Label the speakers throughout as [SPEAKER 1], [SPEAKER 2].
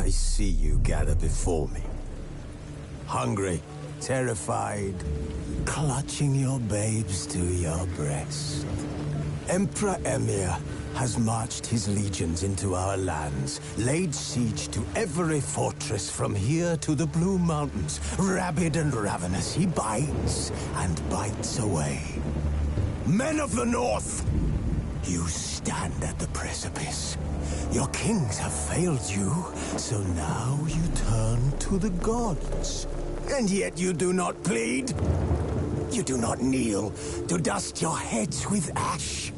[SPEAKER 1] I see you gather before me. Hungry, terrified, clutching your babes to your breast. Emperor Emhyr has marched his legions into our lands, laid siege to every fortress from here to the Blue Mountains. Rabid and ravenous, he bites and bites away. Men of the North, you stand at the precipice. Your kings have failed you, so now you turn to the gods. And yet you do not plead. You do not kneel to dust your heads with ash.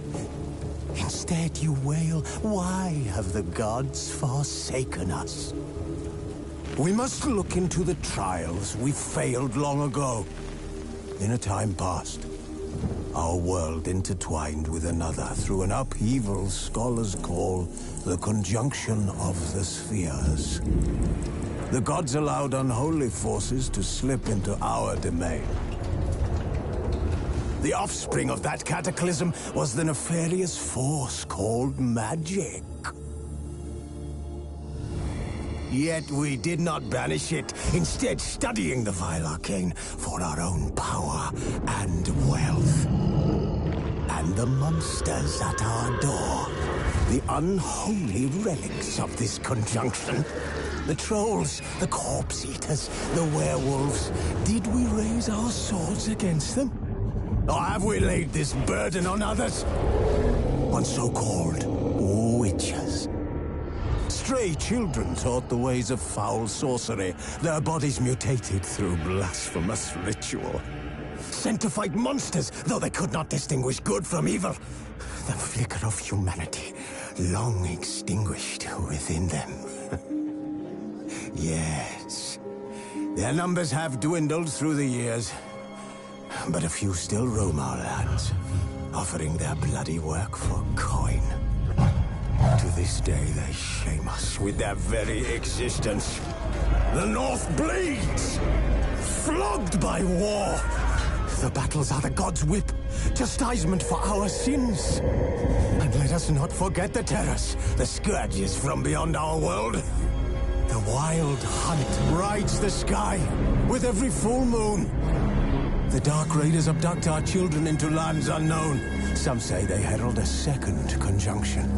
[SPEAKER 1] Instead you wail, why have the gods forsaken us? We must look into the trials we failed long ago. In a time past, our world intertwined with another through an upheaval scholars call the conjunction of the spheres. The gods allowed unholy forces to slip into our domain. The offspring of that cataclysm was the nefarious force called magic. Yet we did not banish it, instead studying the vile arcane for our own power and wealth. And the monsters at our door, the unholy relics of this conjunction. The trolls, the corpse eaters, the werewolves. Did we raise our swords against them? Or have we laid this burden on others? On so-called witches. Stray children taught the ways of foul sorcery, their bodies mutated through blasphemous ritual. Sent to fight monsters, though they could not distinguish good from evil. The flicker of humanity, long extinguished within them. Yes, their numbers have dwindled through the years. But a few still roam our lands, offering their bloody work for coin. To this day, they shame us with their very existence. The North bleeds, flogged by war. The battles are the gods' whip, chastisement for our sins. And let us not forget the terrors, the scourges from beyond our world. The wild hunt rides the sky with every full moon. The Dark Raiders abduct our children into lands unknown. Some say they herald a second conjunction.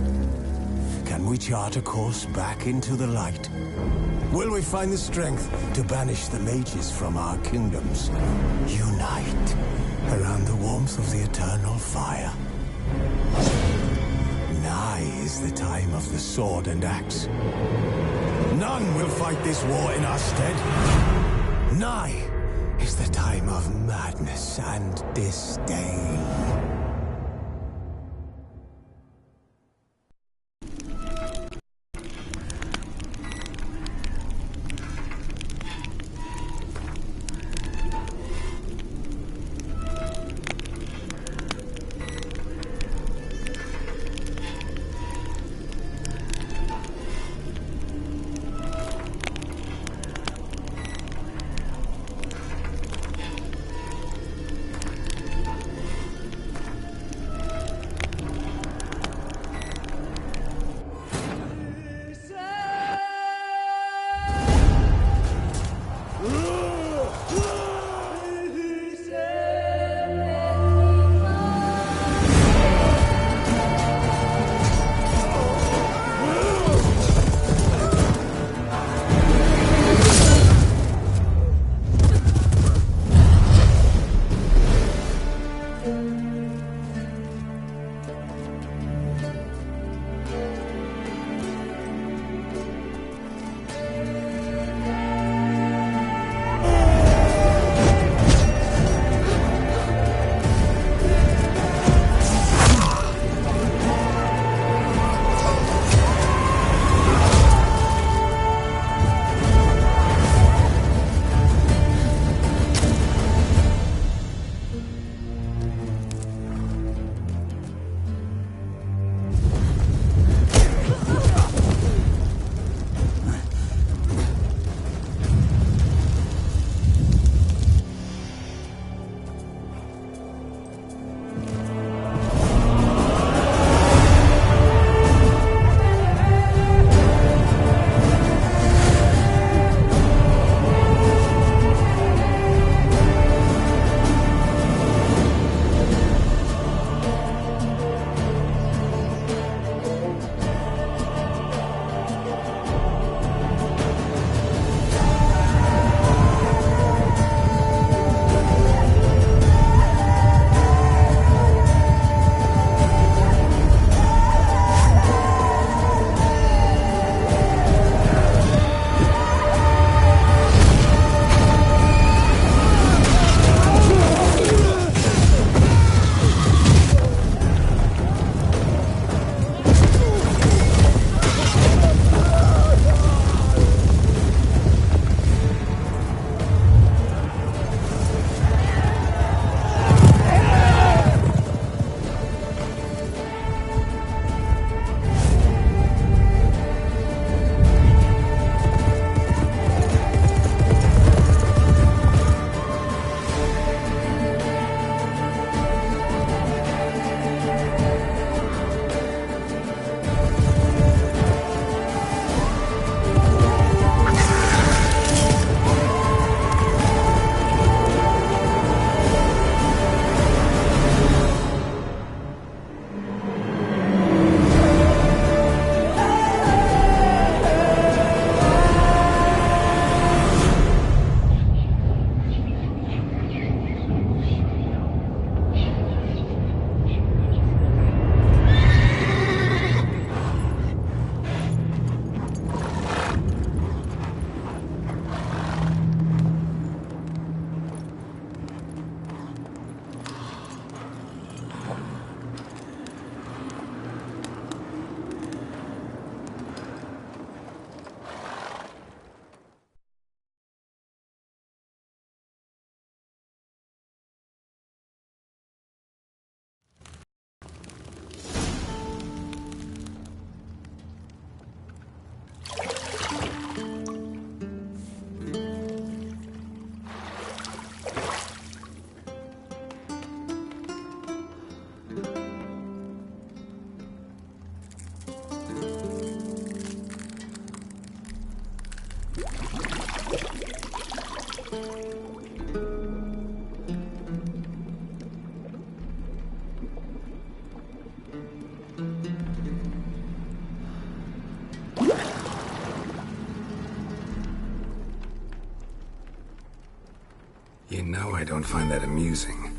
[SPEAKER 1] Can we chart a course back into the light? Will we find the strength to banish the mages from our kingdoms? Unite around the warmth of the eternal fire. Nigh is the time of the sword and axe. None will fight this war in our stead. Nigh is the time of madness and disdain.
[SPEAKER 2] You know I don't find that amusing.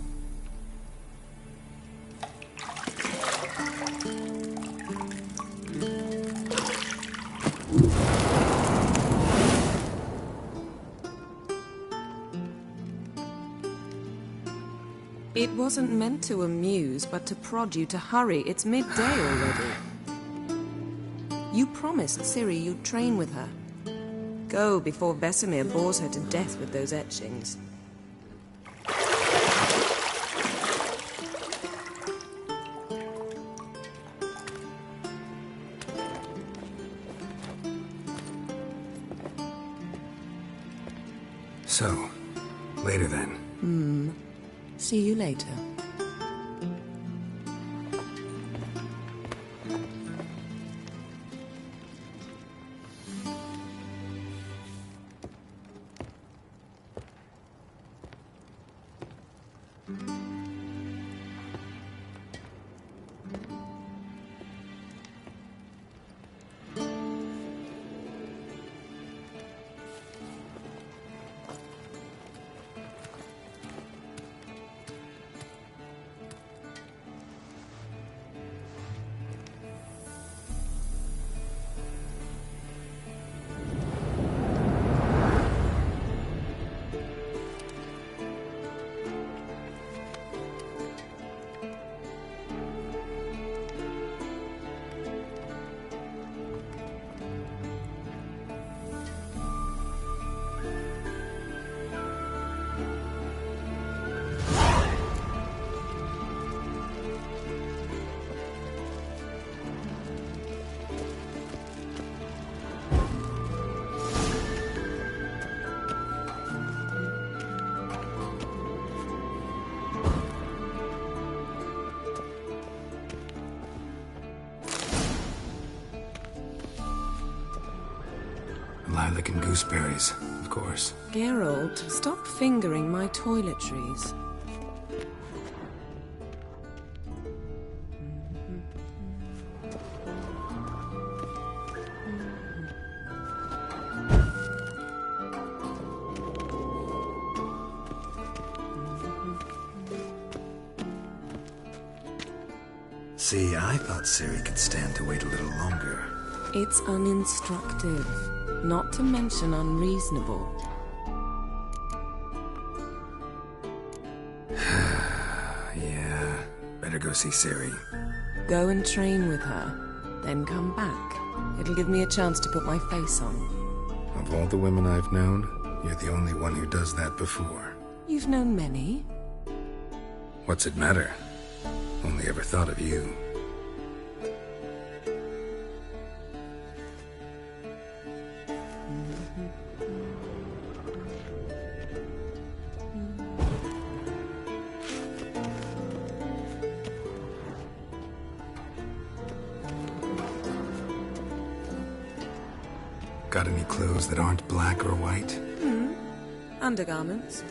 [SPEAKER 3] It wasn't meant to amuse, but to prod you to hurry. It's midday already. You promised Ciri you'd train with her. Go before Vesemir bores her to death with those etchings.
[SPEAKER 2] So, later then.
[SPEAKER 3] See you later.
[SPEAKER 2] Lilac and gooseberries, of course.
[SPEAKER 3] Geralt, stop fingering my toiletries.
[SPEAKER 2] See, I thought Ciri could stand to wait a little longer.
[SPEAKER 3] It's uninstructive, not to mention unreasonable.
[SPEAKER 2] Yeah, better go see Ciri.
[SPEAKER 3] Go and train with her, then come back. It'll give me a chance to put my face on.
[SPEAKER 2] Of all the women I've known, you're the only one who does that before.
[SPEAKER 3] You've known many.
[SPEAKER 2] What's it matter? Only ever thought of you. Got any clothes that aren't black or white?
[SPEAKER 3] Undergarments.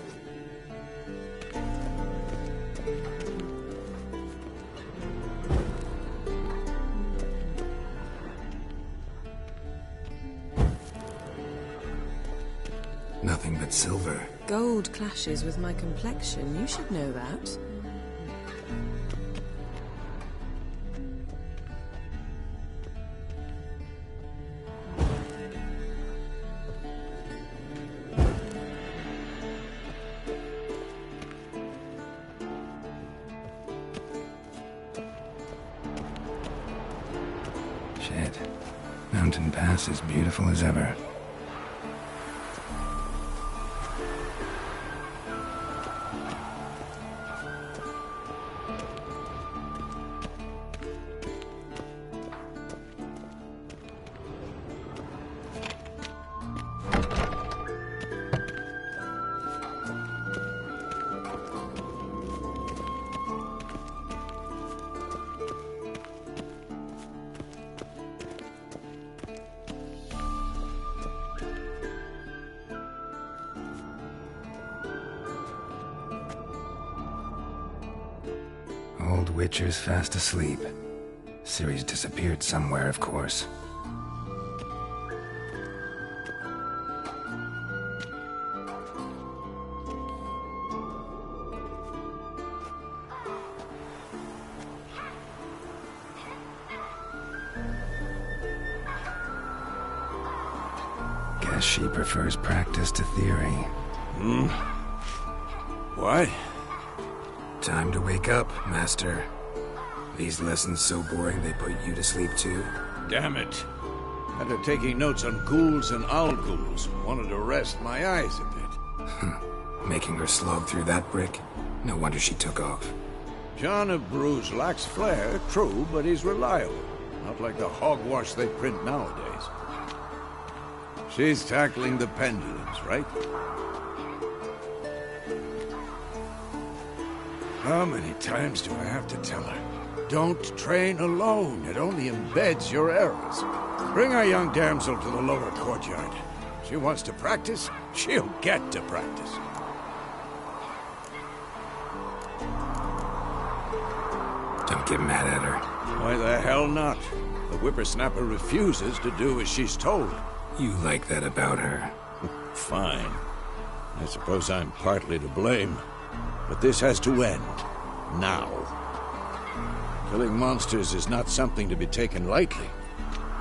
[SPEAKER 2] Nothing but silver.
[SPEAKER 3] Gold clashes with my complexion. You should know that.
[SPEAKER 2] Shit. Mountain Pass is beautiful as ever. Old Witcher's fast asleep. Ciri's disappeared somewhere, of course. Guess she prefers practice to theory.
[SPEAKER 4] Why?
[SPEAKER 2] Time to wake up, Master. These lessons so boring they put you to sleep too?
[SPEAKER 4] Damn it. After taking notes on ghouls and owl-ghouls, wanted to rest my eyes a bit.
[SPEAKER 2] Making her slog through that brick? No wonder she took off.
[SPEAKER 4] John of Bruges lacks flair, true, but he's reliable. Not like the hogwash they print nowadays. She's tackling the pendulums, right? How many times do I have to tell her? Don't train alone. It only embeds your errors. Bring our young damsel to the lower courtyard. She wants to practice, she'll get to practice.
[SPEAKER 2] Don't get mad at her.
[SPEAKER 4] Why the hell not? The whippersnapper refuses to do as she's told.
[SPEAKER 2] You like that about her.
[SPEAKER 4] Fine. I suppose I'm partly to blame. But this has to end. Now. Killing monsters is not something to be taken lightly.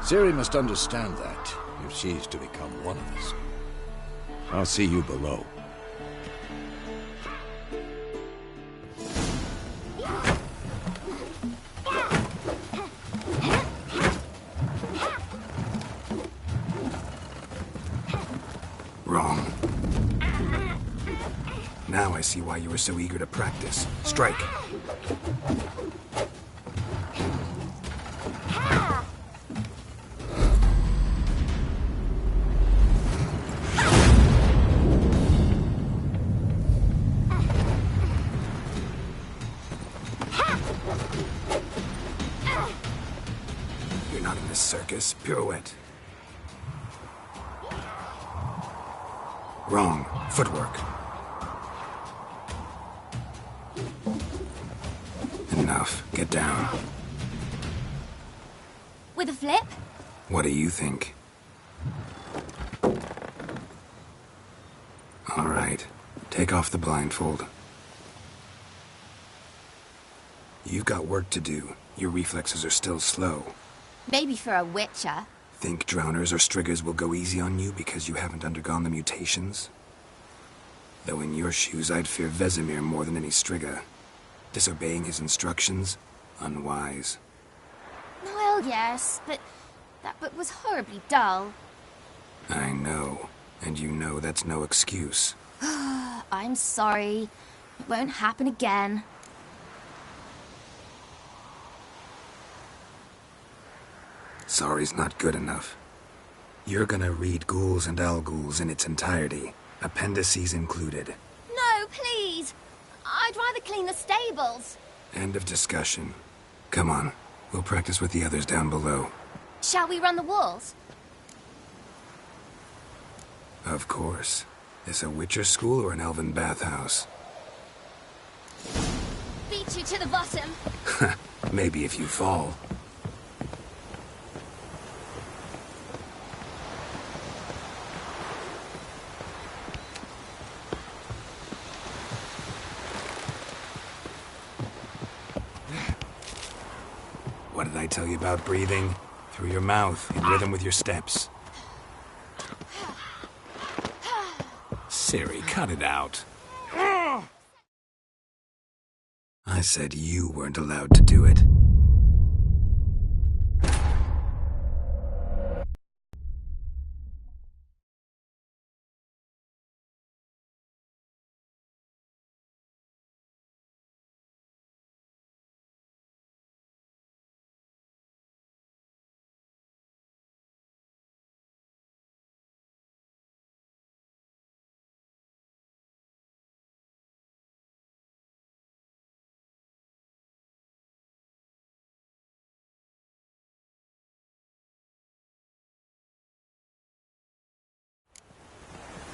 [SPEAKER 4] Ciri must understand that, if she's to become one of us. I'll see you below.
[SPEAKER 2] Wrong. Now I see why you were so eager to practice. Strike. You're not in this circus. Pirouette. Wrong. Footwork. Enough. Get down.
[SPEAKER 5] With a flip?
[SPEAKER 2] What do you think? All right. Take off the blindfold. You've got work to do. Your reflexes are still slow.
[SPEAKER 5] Maybe for a witcher.
[SPEAKER 2] Think drowners or striggers will go easy on you because you haven't undergone the mutations? Though in your shoes, I'd fear Vesemir more than any strigger. Disobeying his instructions? Unwise.
[SPEAKER 5] Well, yes, but that book was horribly dull.
[SPEAKER 2] I know. And you know that's no excuse.
[SPEAKER 5] I'm sorry. It won't happen again.
[SPEAKER 2] Sorry's not good enough. You're gonna read Ghouls and Owl-Ghouls in its entirety, appendices included.
[SPEAKER 5] No, please! I'd rather clean the stables.
[SPEAKER 2] End of discussion. Come on, we'll practice with the others down below.
[SPEAKER 5] Shall we run the walls?
[SPEAKER 2] Of course. This a Witcher school or an elven bathhouse?
[SPEAKER 5] Beat you to the bottom.
[SPEAKER 2] Maybe if you fall. What did I tell you about breathing? Through your mouth, in rhythm with your steps. Ciri, cut it out. I said you weren't allowed to do it.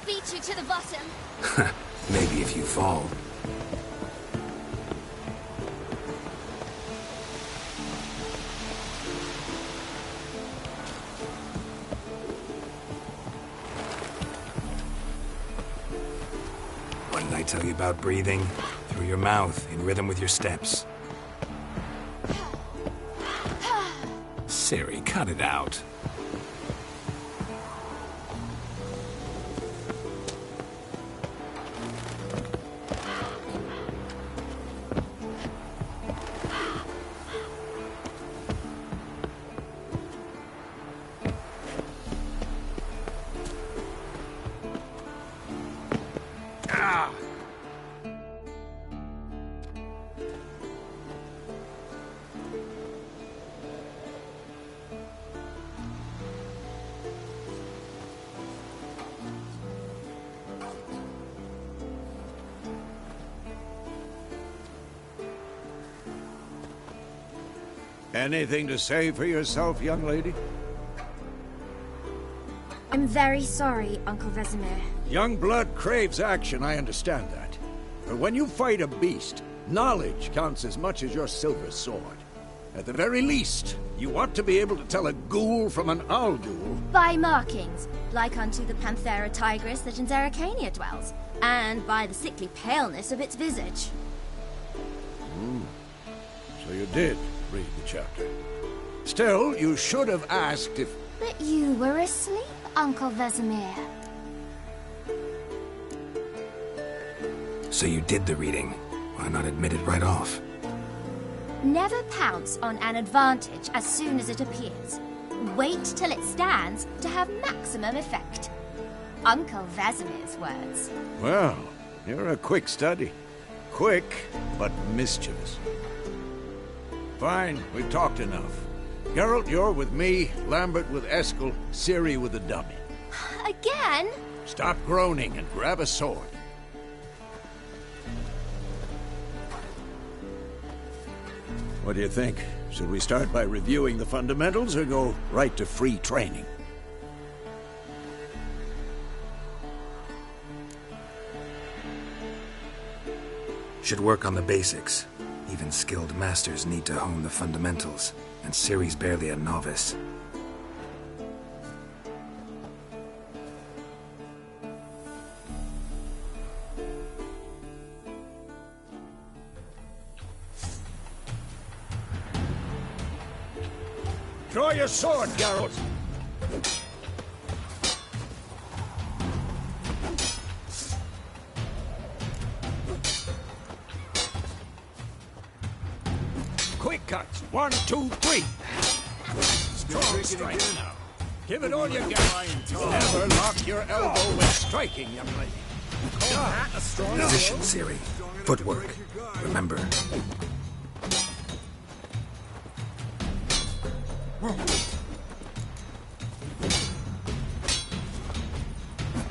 [SPEAKER 5] Beat you to the bottom.
[SPEAKER 2] Maybe if you fall. What did I tell you about breathing? Through your mouth, in rhythm with your steps. Ciri, cut it out.
[SPEAKER 4] Anything to say for yourself, young lady?
[SPEAKER 5] I'm very sorry, Uncle Vesemir.
[SPEAKER 4] Young blood craves action, I understand that. But when you fight a beast, knowledge counts as much as your silver sword. At the very least, you ought to be able to tell a ghoul from an owl ghoul.
[SPEAKER 5] By markings, like unto the Panthera tigris that in Zerrikania dwells, and by the sickly paleness of its visage.
[SPEAKER 4] So you did read the chapter. Still, you should have asked if...
[SPEAKER 5] But you were asleep, Uncle Vesemir.
[SPEAKER 2] So you did the reading. Why not admit it right off?
[SPEAKER 5] Never pounce on an advantage as soon as it appears. Wait till it stands to have maximum effect. Uncle Vesemir's words.
[SPEAKER 4] Well, you're a quick study. Quick, but mischievous. Fine, we've talked enough. Geralt, you're with me, Lambert with Eskel, Ciri with the dummy.
[SPEAKER 5] Again?
[SPEAKER 4] Stop groaning and grab a sword. What do you think? Should we start by reviewing the fundamentals or go right to free training?
[SPEAKER 2] Should work on the basics. Even skilled masters need to hone the fundamentals, and Ciri's barely a novice.
[SPEAKER 4] Draw your sword, Geralt! Quick cuts! 1, 2, 3! Strong strike now. Give it all you got. Never lock your elbow when striking, young lady.
[SPEAKER 2] Position, Ciri. Footwork. Remember.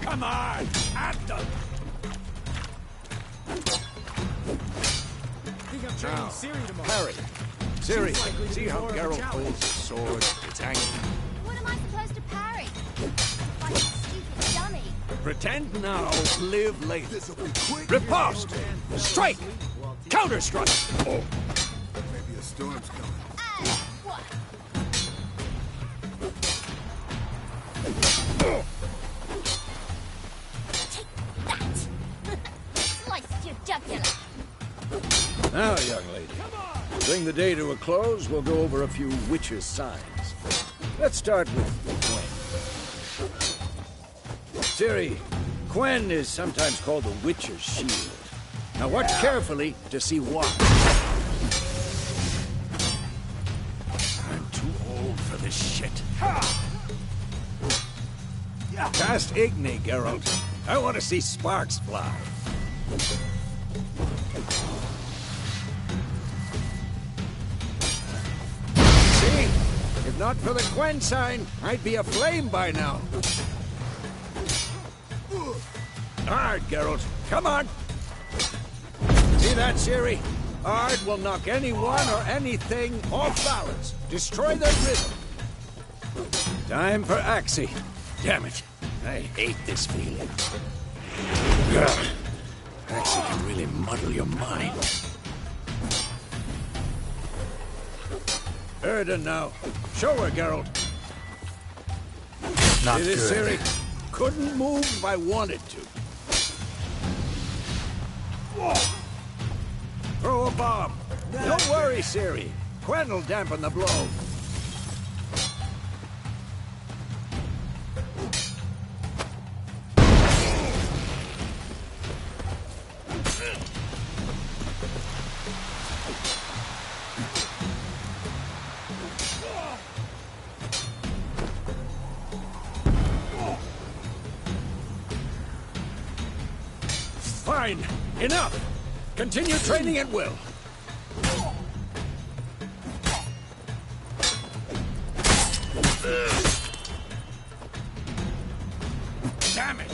[SPEAKER 4] Come on! At them! Now, Harry. Ciri, see how Geralt holds his sword? It's hanging.
[SPEAKER 5] What am I supposed to parry? Like a stupid dummy.
[SPEAKER 4] Pretend now, live later. Riposte! Strike! Counter-strike! Oh.
[SPEAKER 6] Maybe a storm's coming.
[SPEAKER 5] What? Take that! Sliced your jugular.
[SPEAKER 4] Now, young lady, to bring the day to a close, we'll go over a few witches' signs. Let's start with Quen. Ciri, Quen is sometimes called the Witcher's Shield. Now watch carefully to see why. I'm too old for this shit. Cast Igni, Geralt. I want to see sparks fly. See? If not for the Quen sign, I'd be aflame by now. Hard, Geralt. Come on. See that, Ciri? Ard will knock anyone or anything off balance. Destroy their rhythm. Time for Axii. Damn it. I hate this feeling. Ugh. Axii can really muddle your mind. Erden now. Show her, Geralt.
[SPEAKER 2] Not
[SPEAKER 4] See this,
[SPEAKER 2] good.
[SPEAKER 4] Ciri? Couldn't move if I wanted to. Throw a bomb. Don't worry, Ciri. Quen will dampen the blow. Fine. Enough. Continue training at will. Damn it.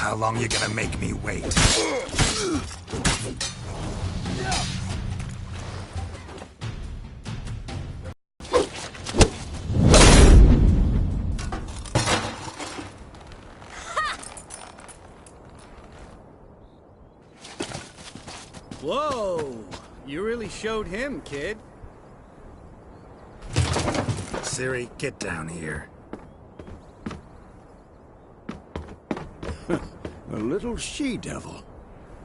[SPEAKER 2] How long you gonna make me wait?
[SPEAKER 7] Whoa! You really showed him, kid.
[SPEAKER 2] Ciri, get down here.
[SPEAKER 4] A little she-devil.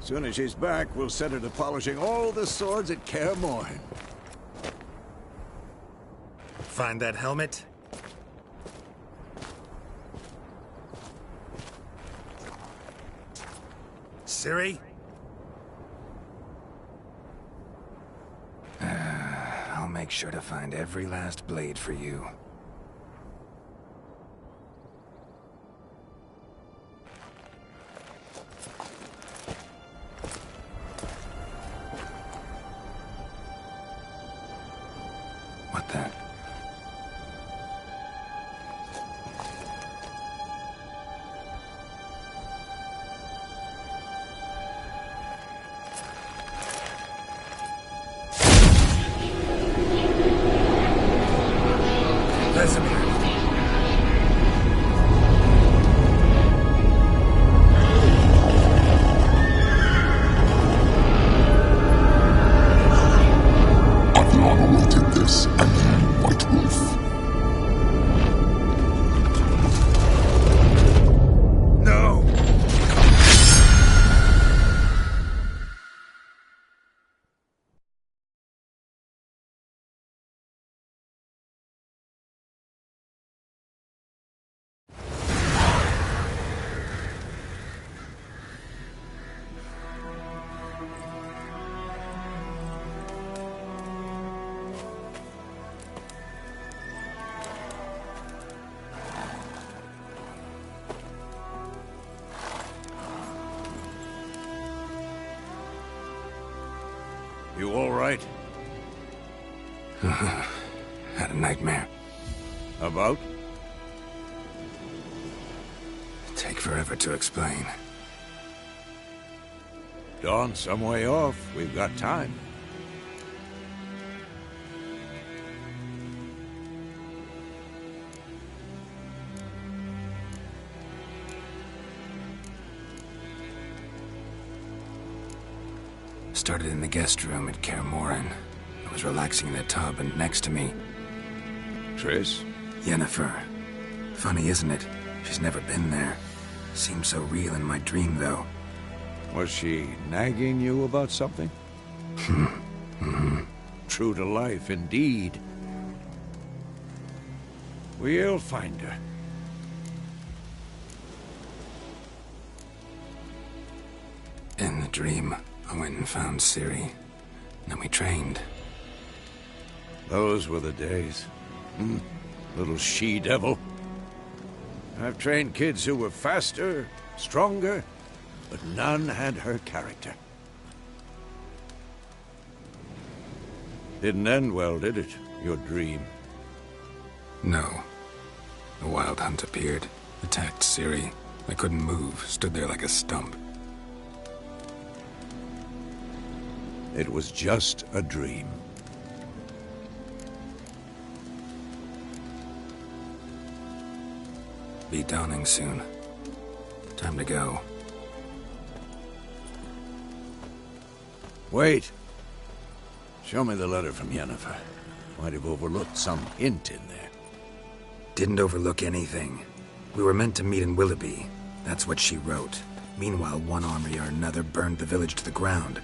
[SPEAKER 4] Soon as she's back, we'll set her to polishing all the swords at Kaer Morhen.
[SPEAKER 2] Find that helmet? Ciri? I'll make sure to find every last blade for you. What the? Vesemir.
[SPEAKER 8] I've long awaited this, and you, White Wolf.
[SPEAKER 2] No!
[SPEAKER 4] You all right?
[SPEAKER 2] Had a nightmare.
[SPEAKER 4] About?
[SPEAKER 2] Take forever to explain.
[SPEAKER 4] Dawn's some way off. We've got time.
[SPEAKER 2] Started in the guest room at Kaer Morhen. I was relaxing in a tub, and next to me,
[SPEAKER 4] Triss?
[SPEAKER 2] Yennefer. Funny, isn't it? She's never been there. Seemed so real in my dream, though.
[SPEAKER 4] Was she nagging you about something? True to life, indeed. We'll find her.
[SPEAKER 2] In the dream, I went and found Ciri. Then we trained.
[SPEAKER 4] Those were the days. Little she-devil. I've trained kids who were faster, stronger, but none had her character. Didn't end well, did it? Your dream?
[SPEAKER 2] No. The Wild Hunt appeared, attacked Ciri. I couldn't move, stood there like a stump.
[SPEAKER 4] It was just a dream.
[SPEAKER 2] Be dawning soon. Time to go.
[SPEAKER 4] Wait. Show me the letter from Yennefer. Might have overlooked some hint in there.
[SPEAKER 2] Didn't overlook anything. We were meant to meet in Willoughby. That's what she wrote. Meanwhile, one army or another burned the village to the ground.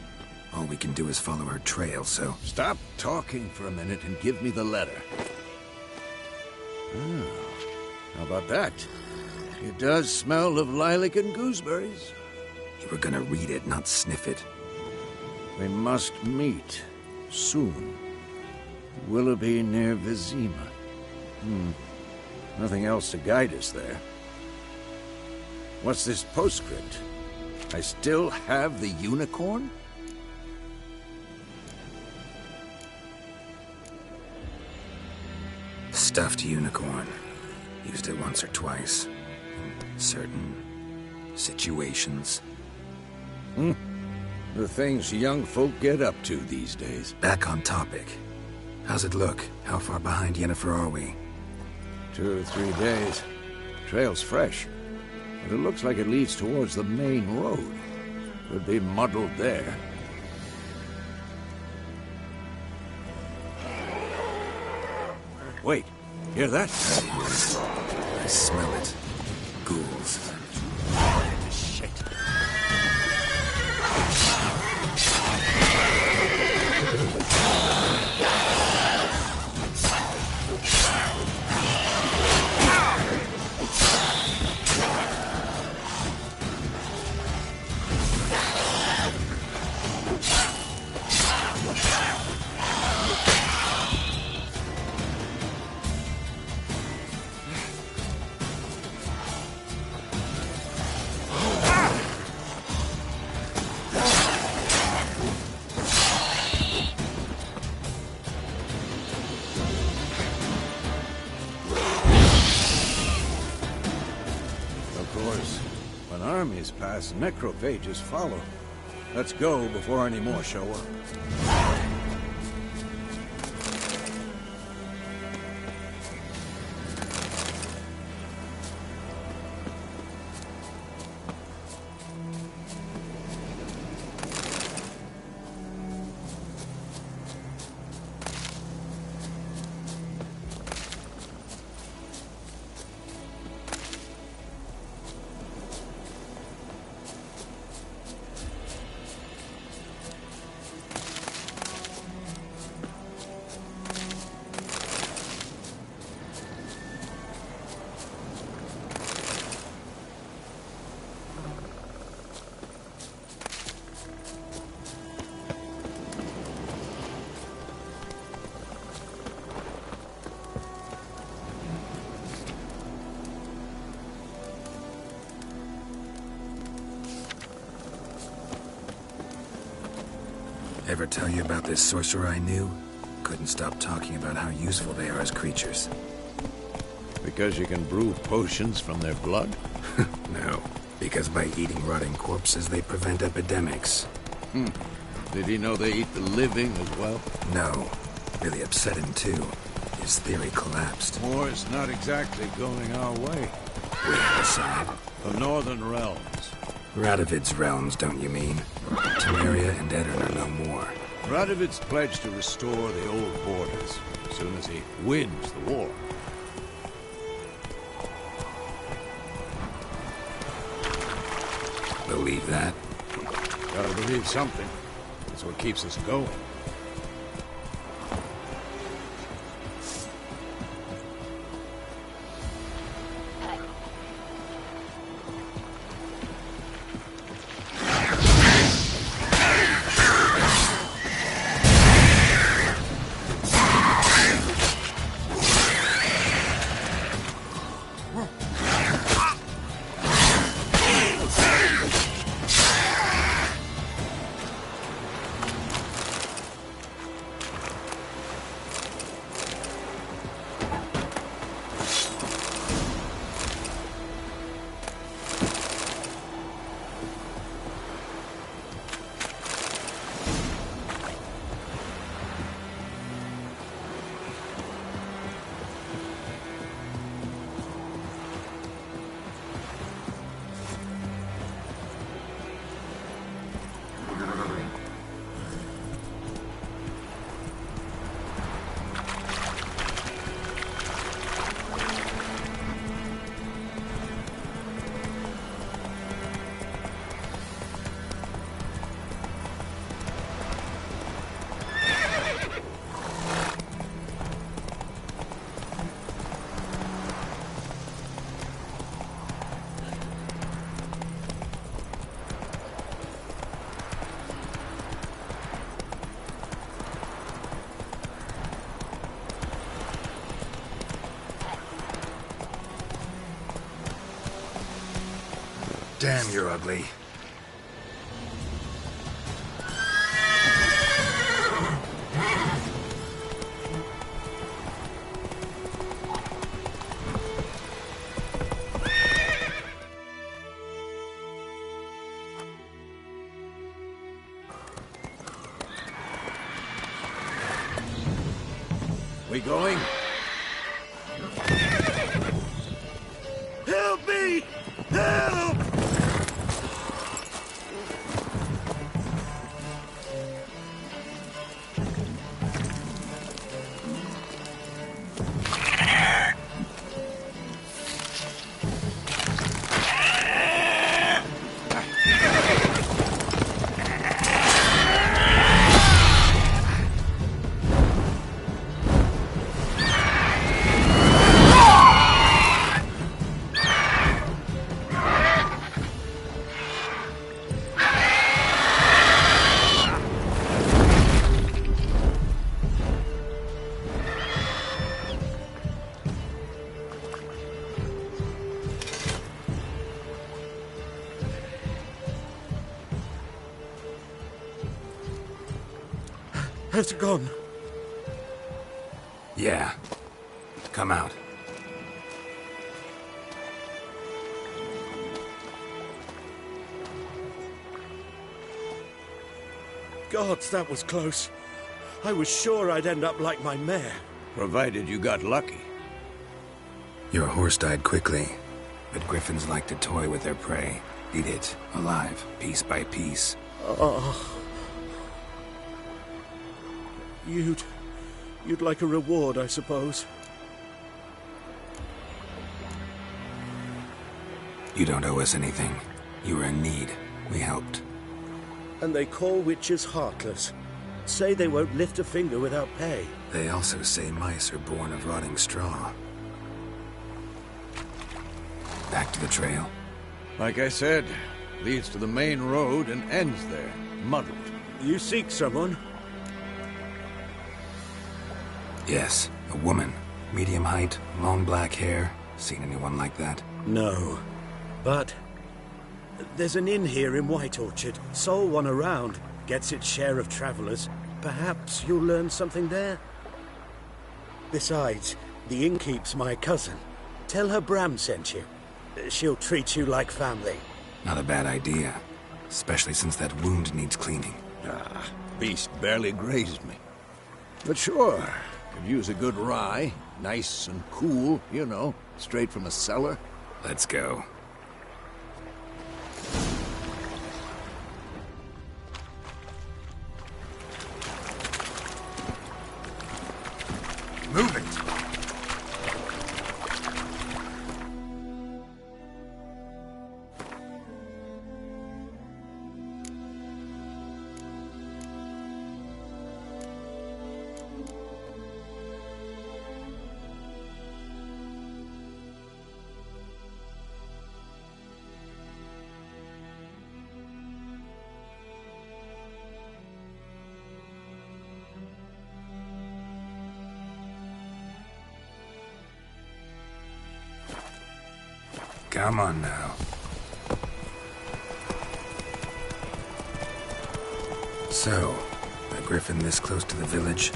[SPEAKER 2] All we can do is follow her trail, so...
[SPEAKER 4] Stop talking for a minute and give me the letter. How about that? It does smell of lilac and gooseberries.
[SPEAKER 2] You were gonna read it, not sniff it.
[SPEAKER 4] We must meet soon. Willoughby near Vizima. Nothing else to guide us there. What's this postscript? I still have the unicorn?
[SPEAKER 2] Stuffed unicorn. Used it once or twice. In certain situations.
[SPEAKER 4] The things young folk get up to these days.
[SPEAKER 2] Back on topic. How's it look? How far behind Yennefer are we?
[SPEAKER 4] 2 or 3 days. Trail's fresh, but it looks like it leads towards the main road. Could be muddled there. Wait, hear that?
[SPEAKER 2] I smell it. Ghouls.
[SPEAKER 4] Shit. Armies pass, necrophages follow. Let's go before any more show up.
[SPEAKER 2] Ever tell you about this sorcerer I knew? Couldn't stop talking about how useful they are as creatures.
[SPEAKER 4] Because you can brew potions from their blood?
[SPEAKER 2] No, because by eating rotting corpses, they prevent epidemics.
[SPEAKER 4] Did he know they eat the living as well?
[SPEAKER 2] No. Really upset him, too. His theory collapsed.
[SPEAKER 4] War's not exactly going our way.
[SPEAKER 2] We have a side.
[SPEAKER 4] The Northern Realms.
[SPEAKER 2] Radovid's realms, don't you mean? Temeria and Edirn are no more.
[SPEAKER 4] Radovid's pledged to restore the old borders as soon as he wins the war.
[SPEAKER 2] Believe that?
[SPEAKER 4] Gotta believe something. That's what keeps us going.
[SPEAKER 2] Damn, you're ugly.
[SPEAKER 4] we going?
[SPEAKER 1] Help me! Help!
[SPEAKER 9] Has it gone?
[SPEAKER 2] Yeah. Come out.
[SPEAKER 9] Gods, that was close. I was sure I'd end up like my mare.
[SPEAKER 4] Provided you got lucky.
[SPEAKER 2] Your horse died quickly, but griffins like to toy with their prey. Eat it, alive, piece by piece.
[SPEAKER 9] Oh. You'd like a reward, I suppose.
[SPEAKER 2] You don't owe us anything. You were in need. We helped.
[SPEAKER 9] And they call witches heartless. Say they won't lift a finger without pay.
[SPEAKER 2] They also say mice are born of rotting straw. Back to the trail.
[SPEAKER 4] Like I said, leads to the main road and ends there, muddled.
[SPEAKER 9] You seek someone?
[SPEAKER 2] Yes, a woman. Medium height, long black hair. Seen anyone like that?
[SPEAKER 9] No. But there's an inn here in White Orchard. Sole one around. Gets its share of travelers. Perhaps you'll learn something there? Besides, the innkeep's my cousin. Tell her Bram sent you. She'll treat you like family.
[SPEAKER 2] Not a bad idea. Especially since that wound needs cleaning.
[SPEAKER 4] Ah, beast barely grazed me. But sure, could use a good rye. Nice and cool, you know, straight from a cellar.
[SPEAKER 2] Let's go. Move it! Come on now. So, a griffin this close to the village?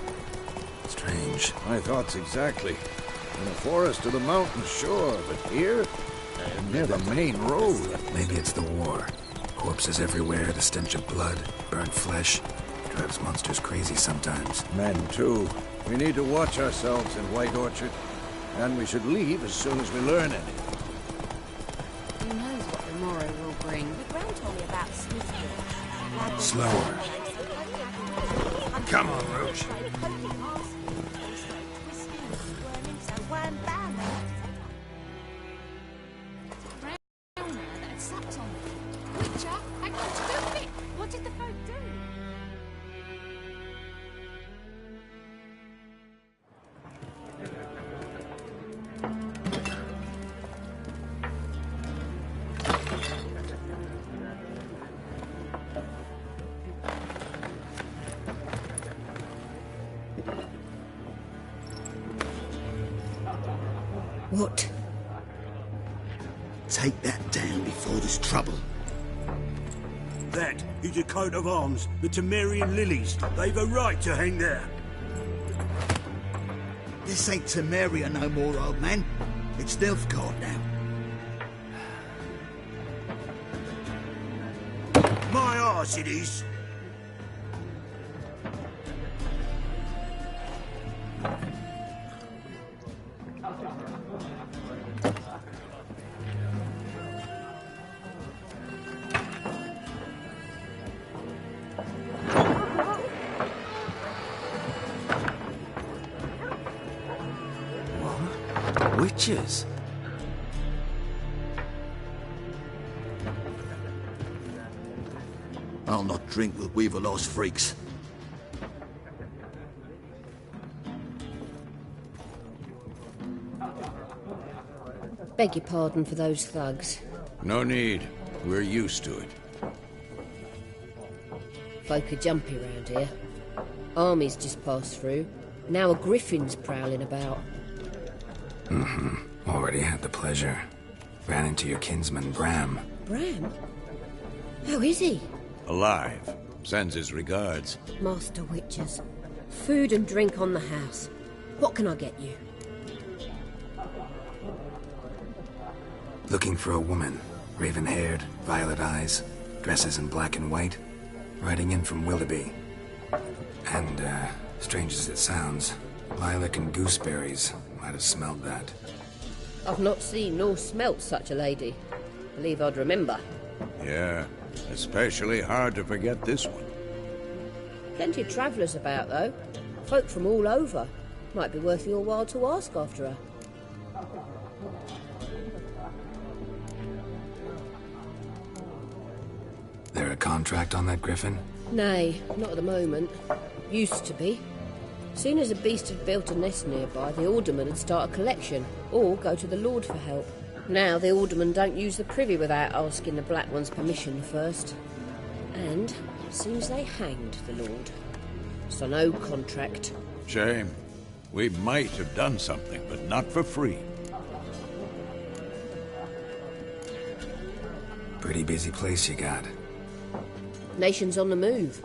[SPEAKER 2] Strange.
[SPEAKER 4] My thoughts exactly. In the forest or the mountains, sure, but here? Near the main road.
[SPEAKER 2] Maybe it's the war. Corpses everywhere, the stench of blood, burnt flesh. Drives monsters crazy sometimes.
[SPEAKER 4] Men, too. We need to watch ourselves in White Orchard. And we should leave as soon as we learn anything.
[SPEAKER 3] Who knows what the morrow will bring? The Grand told me about Smithfield.
[SPEAKER 2] Slower. Come on, Roach.
[SPEAKER 5] What did the folk do?
[SPEAKER 3] What?
[SPEAKER 1] Take that down before there's trouble.
[SPEAKER 9] That is a coat of arms, the Temerian lilies. They've a right to hang there.
[SPEAKER 1] This ain't Temeria no more, old man. It's Nilfgaard now.
[SPEAKER 9] My arse it is.
[SPEAKER 10] witches.
[SPEAKER 11] I'll not drink with Weaverlost freaks.
[SPEAKER 12] Beg your pardon for those thugs.
[SPEAKER 4] No need. We're used to it.
[SPEAKER 12] Folk are jumpy round here. Armies just passed through. Now a griffin's prowling about.
[SPEAKER 2] Already had the pleasure. Ran into your kinsman, Bram.
[SPEAKER 12] Bram? How is he?
[SPEAKER 4] Alive. Sends his regards.
[SPEAKER 12] Master Witches. Food and drink on the house. What can I get you?
[SPEAKER 2] Looking for a woman. Raven-haired, violet eyes, dresses in black and white. Riding in from Willoughby. And, strange as it sounds, lilac and gooseberries might have smelled that.
[SPEAKER 12] I've not seen nor smelt such a lady. Believe I'd remember.
[SPEAKER 4] Yeah, especially hard to forget this one.
[SPEAKER 12] Plenty of travellers about, though. Folk from all over. Might be worth your while to ask after her.
[SPEAKER 2] There a contract on that griffin?
[SPEAKER 12] Nay, not at the moment. Used to be. Soon as a beast had built a nest nearby, the alderman would start a collection, or go to the Lord for help. Now the aldermen don't use the privy without asking the Black One's permission first. And it seems they hanged the Lord. So no contract.
[SPEAKER 4] Shame. We might have done something, but not for free.
[SPEAKER 2] Pretty busy place you got.
[SPEAKER 12] Nations on the move.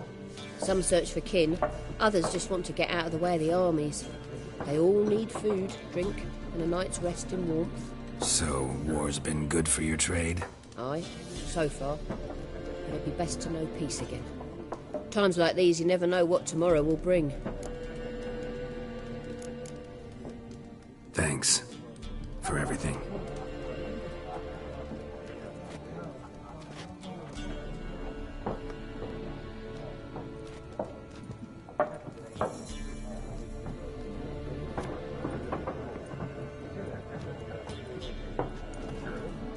[SPEAKER 12] Some search for kin, others just want to get out of the way of the armies. They all need food, drink, and a night's rest in warmth.
[SPEAKER 2] So, war's been good for your trade?
[SPEAKER 12] Aye, so far. It'd be best to know peace again. Times like these, you never know what tomorrow will bring.
[SPEAKER 2] Thanks for everything.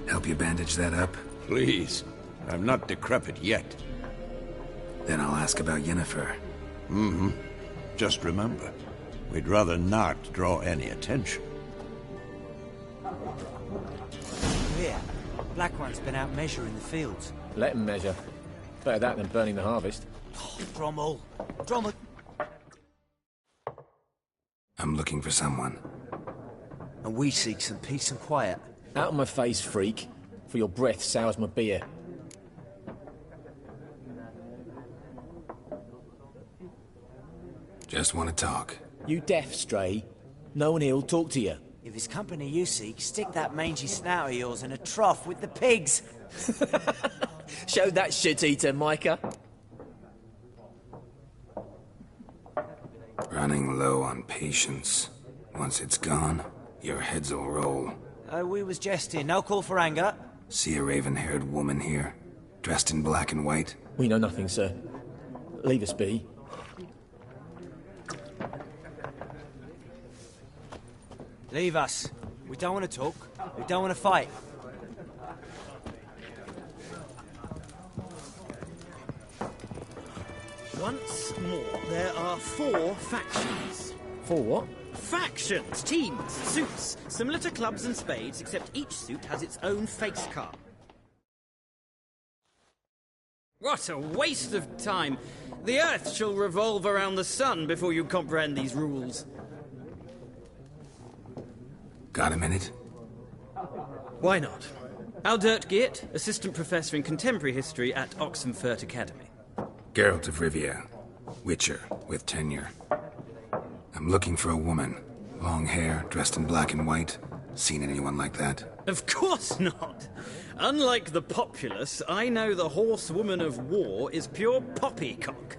[SPEAKER 2] Help you bandage that up?
[SPEAKER 4] Please. I'm not decrepit yet.
[SPEAKER 2] Then I'll ask about Yennefer.
[SPEAKER 4] Just remember, we'd rather not draw any attention.
[SPEAKER 10] Here, Black One's been out measuring the fields.
[SPEAKER 13] Let him measure. Better that than burning the harvest.
[SPEAKER 10] Oh, Drommel! Drommel!
[SPEAKER 2] I'm looking for someone.
[SPEAKER 10] And we seek some peace and quiet.
[SPEAKER 13] Out of my face, freak. For your breath sours my beer.
[SPEAKER 2] Just want to talk.
[SPEAKER 13] You deaf, Stray? No one here'll talk to you.
[SPEAKER 10] If it's company you seek, stick that mangy snout of yours in a trough with the pigs.
[SPEAKER 13] Show that shit-eater, Micah.
[SPEAKER 2] Running low on patience. Once it's gone, your heads will roll.
[SPEAKER 10] We was jesting. No call for anger.
[SPEAKER 2] See a raven-haired woman here, dressed in black and white?
[SPEAKER 13] We know nothing, sir. Leave us be.
[SPEAKER 10] Leave us. We don't want to talk. We don't want to fight.
[SPEAKER 7] Once more, there are 4 factions.
[SPEAKER 13] 4 what?
[SPEAKER 7] Factions, teams, suits, similar to clubs and spades, except each suit has its own face card. What a waste of time! The Earth shall revolve around the sun before you comprehend these rules.
[SPEAKER 2] Got a minute?
[SPEAKER 7] Why not? Aldert Geert, Assistant Professor in Contemporary History at Oxenfurt Academy.
[SPEAKER 2] Geralt of Rivia, Witcher with tenure. I'm looking for a woman. Long hair, dressed in black and white. Seen anyone like that?
[SPEAKER 7] Of course not! Unlike the populace, I know the horsewoman of war is pure poppycock.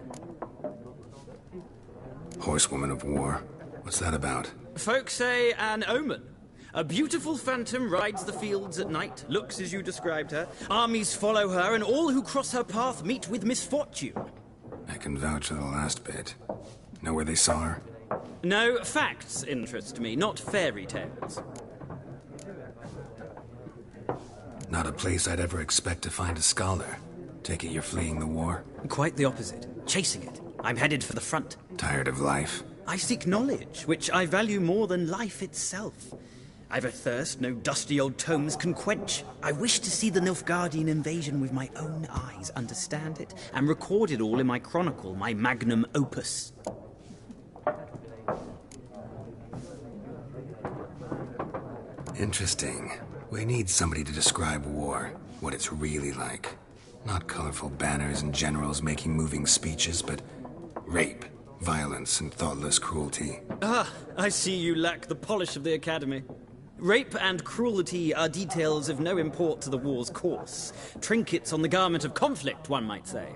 [SPEAKER 2] Horsewoman of war? What's that about?
[SPEAKER 7] Folk say an omen. A beautiful phantom rides the fields at night, looks as you described her. Armies follow her, and all who cross her path meet with misfortune.
[SPEAKER 2] I can vouch for the last bit. Know where they saw her?
[SPEAKER 7] No, facts interest me, not fairy tales.
[SPEAKER 2] Not a place I'd ever expect to find a scholar. Take it you're fleeing the war?
[SPEAKER 7] Quite the opposite. Chasing it. I'm headed for the front.
[SPEAKER 2] Tired of life?
[SPEAKER 7] I seek knowledge, which I value more than life itself. I've a thirst no dusty old tomes can quench. I wish to see the Nilfgaardian invasion with my own eyes, understand it, and record it all in my chronicle, my magnum opus.
[SPEAKER 2] Interesting. We need somebody to describe war, what it's really like. Not colorful banners and generals making moving speeches, but rape, violence, and thoughtless cruelty.
[SPEAKER 7] Ah, I see you lack the polish of the Academy. Rape and cruelty are details of no import to the war's course. Trinkets on the garment of conflict, one might say.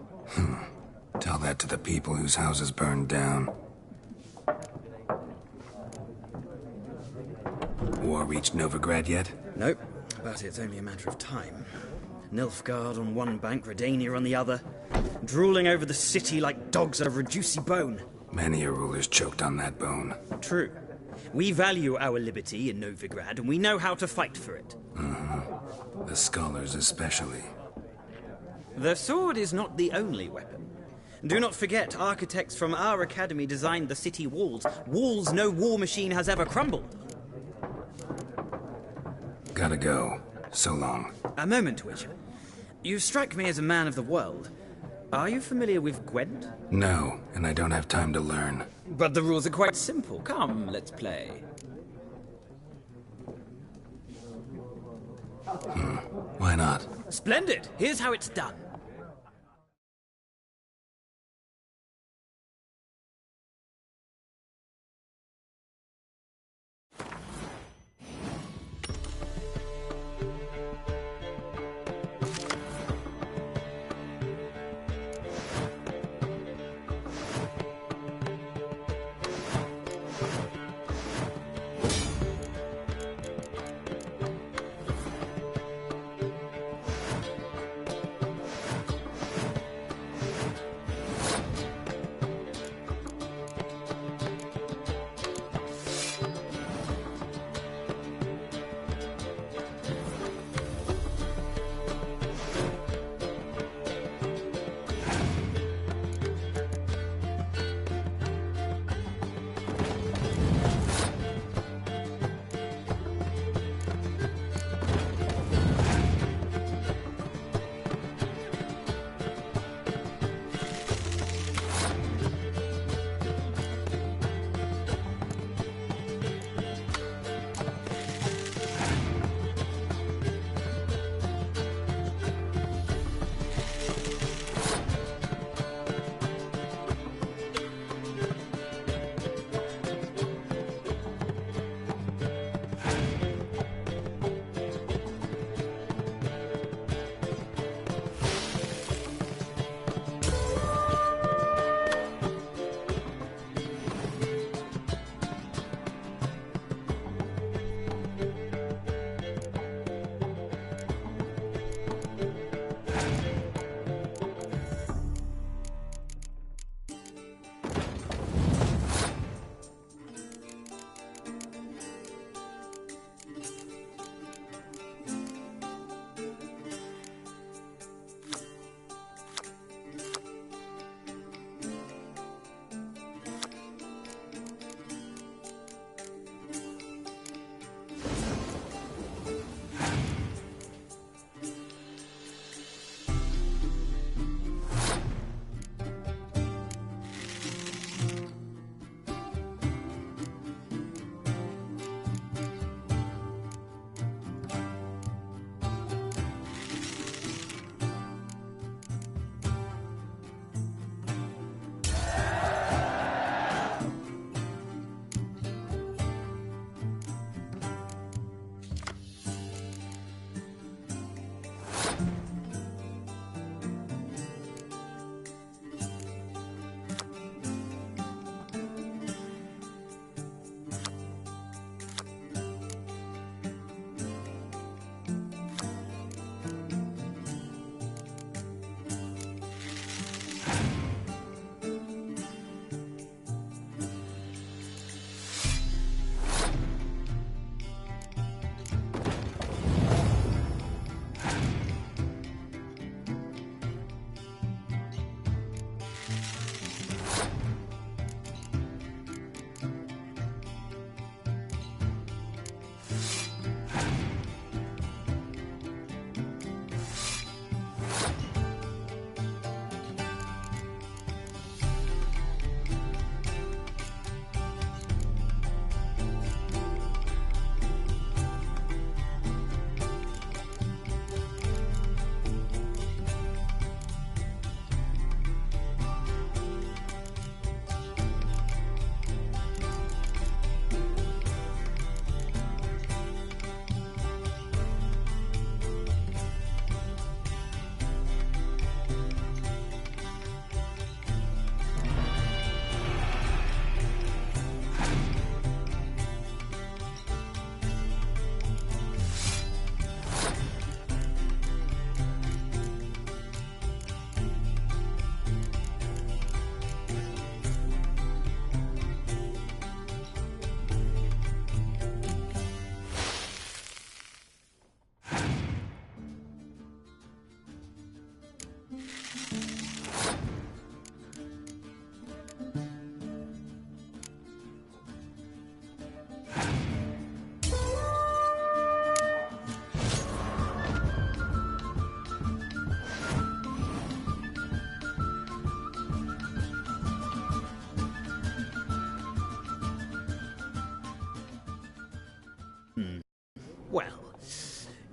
[SPEAKER 2] Tell that to the people whose houses burned down. War reached Novigrad yet?
[SPEAKER 7] Nope, but it's only a matter of time. Nilfgaard on one bank, Redania on the other, drooling over the city like dogs over a juicy bone.
[SPEAKER 2] Many a ruler's choked on that bone.
[SPEAKER 7] True. We value our liberty in Novigrad, and we know how to fight for it.
[SPEAKER 2] The scholars especially.
[SPEAKER 7] The sword is not the only weapon. Do not forget, architects from our academy designed the city walls. Walls no war machine has ever crumbled.
[SPEAKER 2] Gotta go. So long.
[SPEAKER 7] A moment, Witcher. You strike me as a man of the world. Are you familiar with Gwent?
[SPEAKER 2] No, and I don't have time to learn.
[SPEAKER 7] But the rules are quite simple. Come, let's play.
[SPEAKER 2] Why not?
[SPEAKER 7] Splendid! Here's how it's done.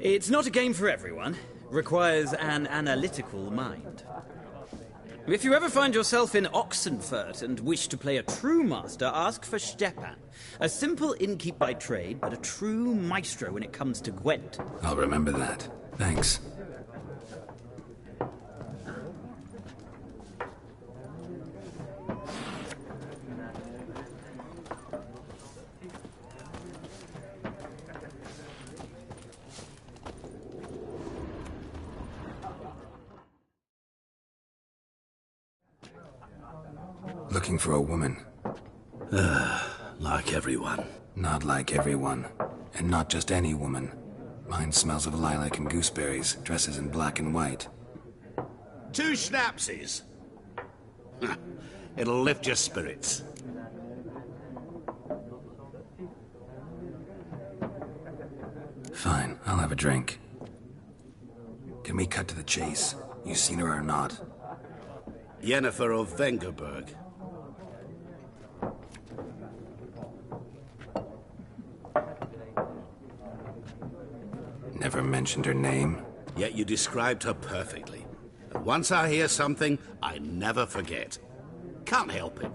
[SPEAKER 7] It's not a game for everyone. Requires an analytical mind. If you ever find yourself in Oxenfurt and wish to play a true master, ask for Stepan. A simple innkeep by trade, but a true maestro when it comes to Gwent.
[SPEAKER 2] I'll remember that. Thanks. Looking for a woman.
[SPEAKER 11] Like everyone.
[SPEAKER 2] Not like everyone. And not just any woman. Mine smells of lilac and gooseberries, dresses in black and white.
[SPEAKER 14] 2 schnapsies. It'll lift your spirits.
[SPEAKER 2] Fine, I'll have a drink. Can we cut to the chase? You seen her or not?
[SPEAKER 14] Yennefer of Vengerberg.
[SPEAKER 2] Never mentioned her name.
[SPEAKER 14] Yet you described her perfectly. And once I hear something, I never forget. Can't help it.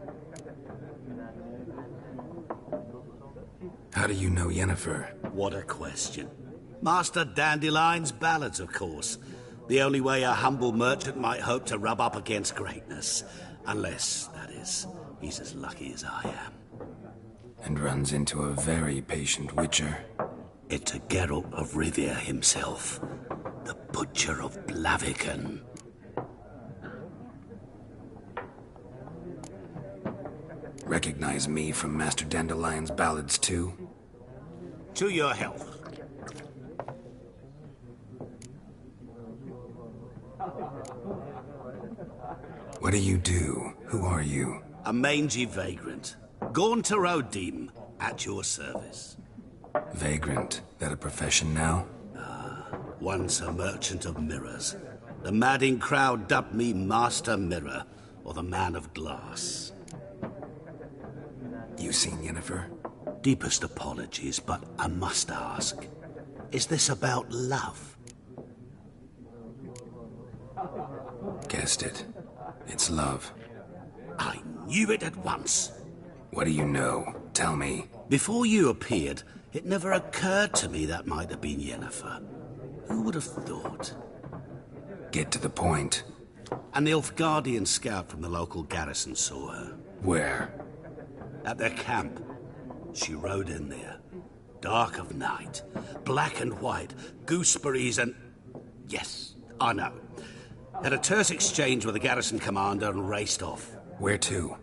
[SPEAKER 2] How do you know Yennefer?
[SPEAKER 14] What a question. Master Dandelion's ballads, of course. The only way a humble merchant might hope to rub up against greatness. Unless, that is, he's as lucky as I am.
[SPEAKER 2] And runs into a very patient witcher.
[SPEAKER 14] It's a Geralt of Rivia himself. The Butcher of Blaviken.
[SPEAKER 2] Recognize me from Master Dandelion's ballads, too?
[SPEAKER 14] To your health.
[SPEAKER 2] What do you do? Who are you?
[SPEAKER 14] A mangy vagrant. Gaunter O'Deem, at your service.
[SPEAKER 2] Vagrant? That a profession now?
[SPEAKER 14] Once a merchant of mirrors. The madding crowd dubbed me Master Mirror, or the Man of Glass.
[SPEAKER 2] You seen Yennefer?
[SPEAKER 14] Deepest apologies, but I must ask. Is this about love?
[SPEAKER 2] Guessed it. It's love.
[SPEAKER 14] I knew it at once.
[SPEAKER 2] What do you know? Tell me.
[SPEAKER 14] Before you appeared, it never occurred to me that might have been Yennefer. Who would have thought?
[SPEAKER 2] Get to the point.
[SPEAKER 14] An Nilfgaardian scout from the local garrison saw her.
[SPEAKER 2] Where?
[SPEAKER 14] At their camp. She rode in there. Dark of night. Black and white. Gooseberries and... Yes, I know. Had a terse exchange with the garrison commander and raced off.
[SPEAKER 2] Where to?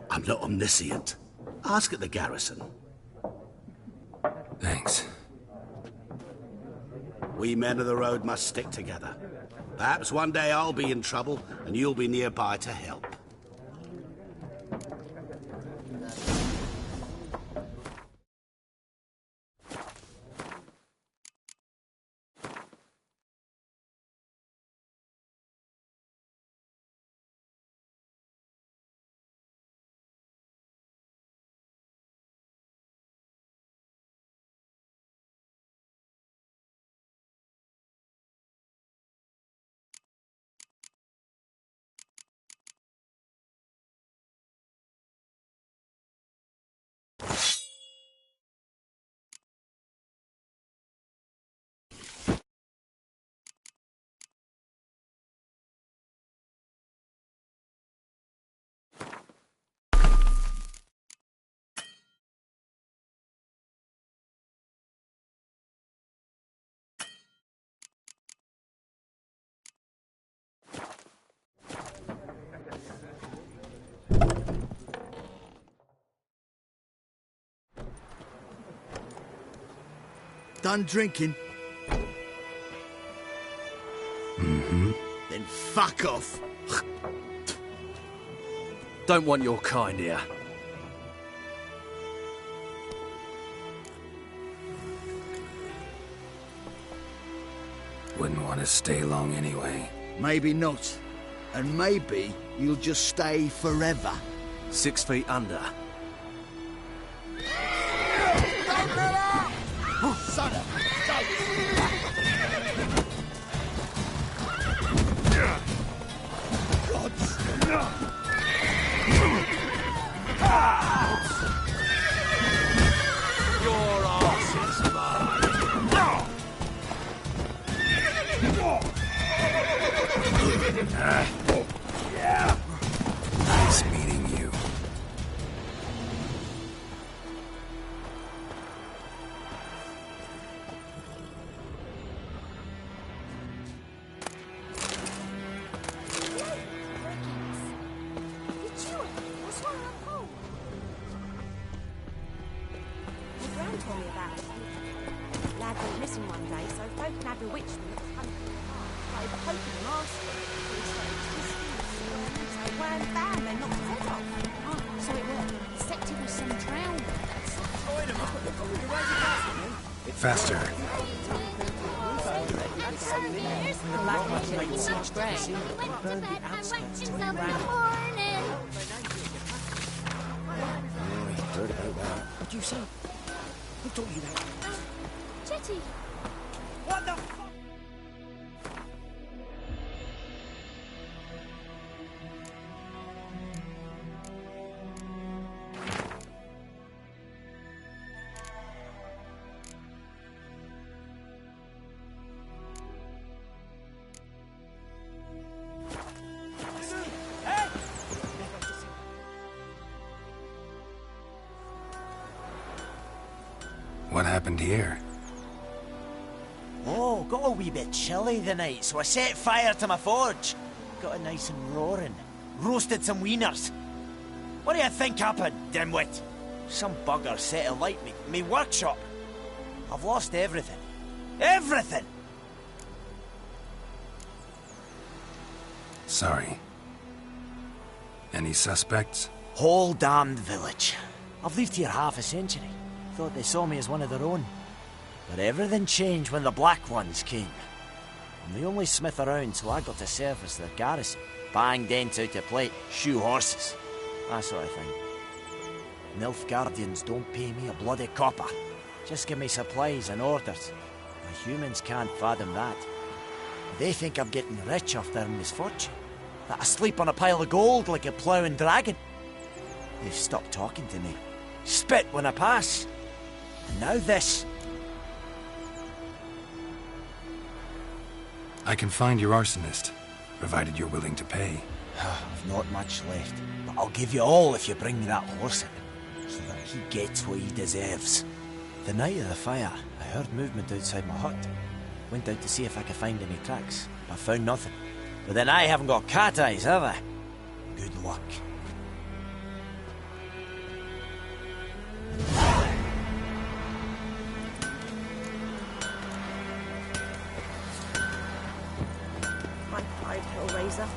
[SPEAKER 14] I'm not omniscient. Ask at the garrison.
[SPEAKER 2] Thanks.
[SPEAKER 14] We men of the road must stick together. Perhaps one day I'll be in trouble and you'll be nearby to help.
[SPEAKER 11] Done drinking?
[SPEAKER 2] Mm-hmm.
[SPEAKER 11] Then fuck off.
[SPEAKER 15] Don't want your kind here.
[SPEAKER 2] Wouldn't want to stay long anyway.
[SPEAKER 11] Maybe not. And maybe you'll just stay forever.
[SPEAKER 15] 6 feet under.
[SPEAKER 11] Son of a...
[SPEAKER 15] Your arse is mine.
[SPEAKER 2] Nice meeting you.
[SPEAKER 16] My gran told me about it. Lad went missing one day, so folk had bewitched me to hunt him apart. Started poking him asking. But he started twisting and squirming, so wham bam, they knocked his head off.
[SPEAKER 5] Oh, so it worked. Except it was some drowned.
[SPEAKER 2] Faster.
[SPEAKER 5] The black witch such great. He went to bed and went himself in the morning.
[SPEAKER 13] Heard about that. What do you say? Who told you that?
[SPEAKER 5] Jetty.
[SPEAKER 10] What the fuck?
[SPEAKER 2] What happened here?
[SPEAKER 10] Oh, got a wee bit chilly the night, so I set fire to my forge. Got it nice and roaring. Roasted some wieners. What do you think happened, dimwit? Some bugger set alight me workshop. I've lost everything. Everything!
[SPEAKER 2] Sorry. Any suspects?
[SPEAKER 10] Whole damned village. I've lived here half a century. Thought they saw me as one of their own. But everything changed when the Black Ones came. I'm the only smith around, so I got to serve as their garrison. Bang dents out of plate, shoe horses. That sort of thing. Nilfgaardians don't pay me a bloody copper. Just give me supplies and orders. The humans can't fathom that. They think I'm getting rich off their misfortune. That I sleep on a pile of gold like a ploughing dragon. They've stopped talking to me. Spit when I pass. And now this.
[SPEAKER 2] I can find your arsonist, provided you're willing to pay.
[SPEAKER 10] I've not much left, but I'll give you all if you bring me that horse in, so that he gets what he deserves. The night of the fire, I heard movement outside my hut. Went out to see if I could find any tracks, but found nothing. But then I haven't got cat eyes, have I? Good luck.
[SPEAKER 16] My pride, Hellraiser.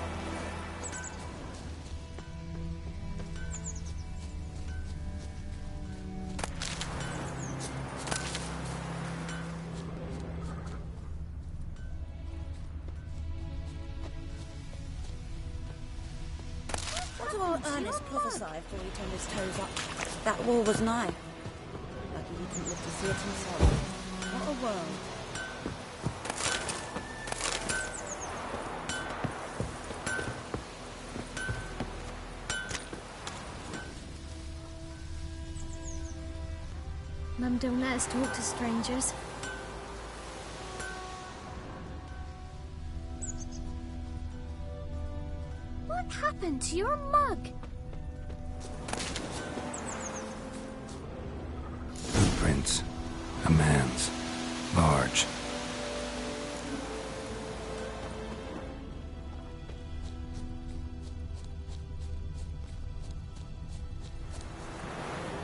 [SPEAKER 16] What do old Ernest prophesy before he turned his toes up? That war was nigh. Lucky he didn't live to see it himself. What a world.
[SPEAKER 5] Mum, don't let us talk to strangers. What happened to your mug?
[SPEAKER 2] Footprints. A man's. Large.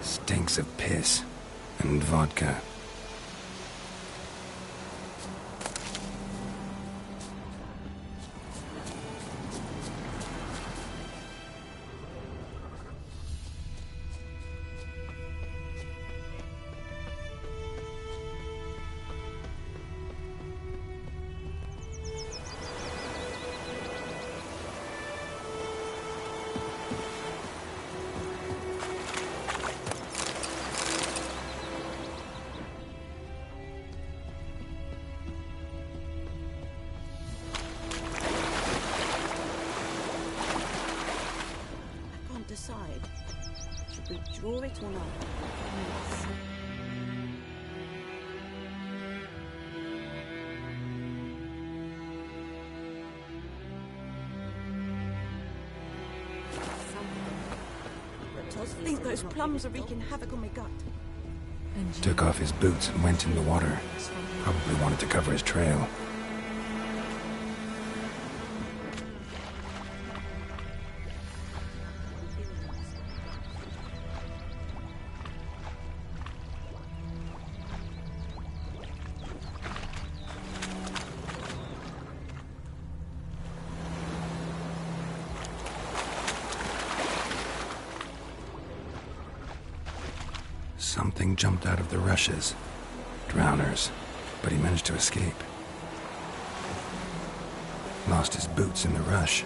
[SPEAKER 2] Stinks of piss. And vodka.
[SPEAKER 16] draw it or not. Yes. I think those plums are wreaking havoc on my gut.
[SPEAKER 2] Took off his boots and went in the water. Probably wanted to cover his trail. Something jumped out of the rushes. Drowners. But he managed to escape. Lost his boots in the rush.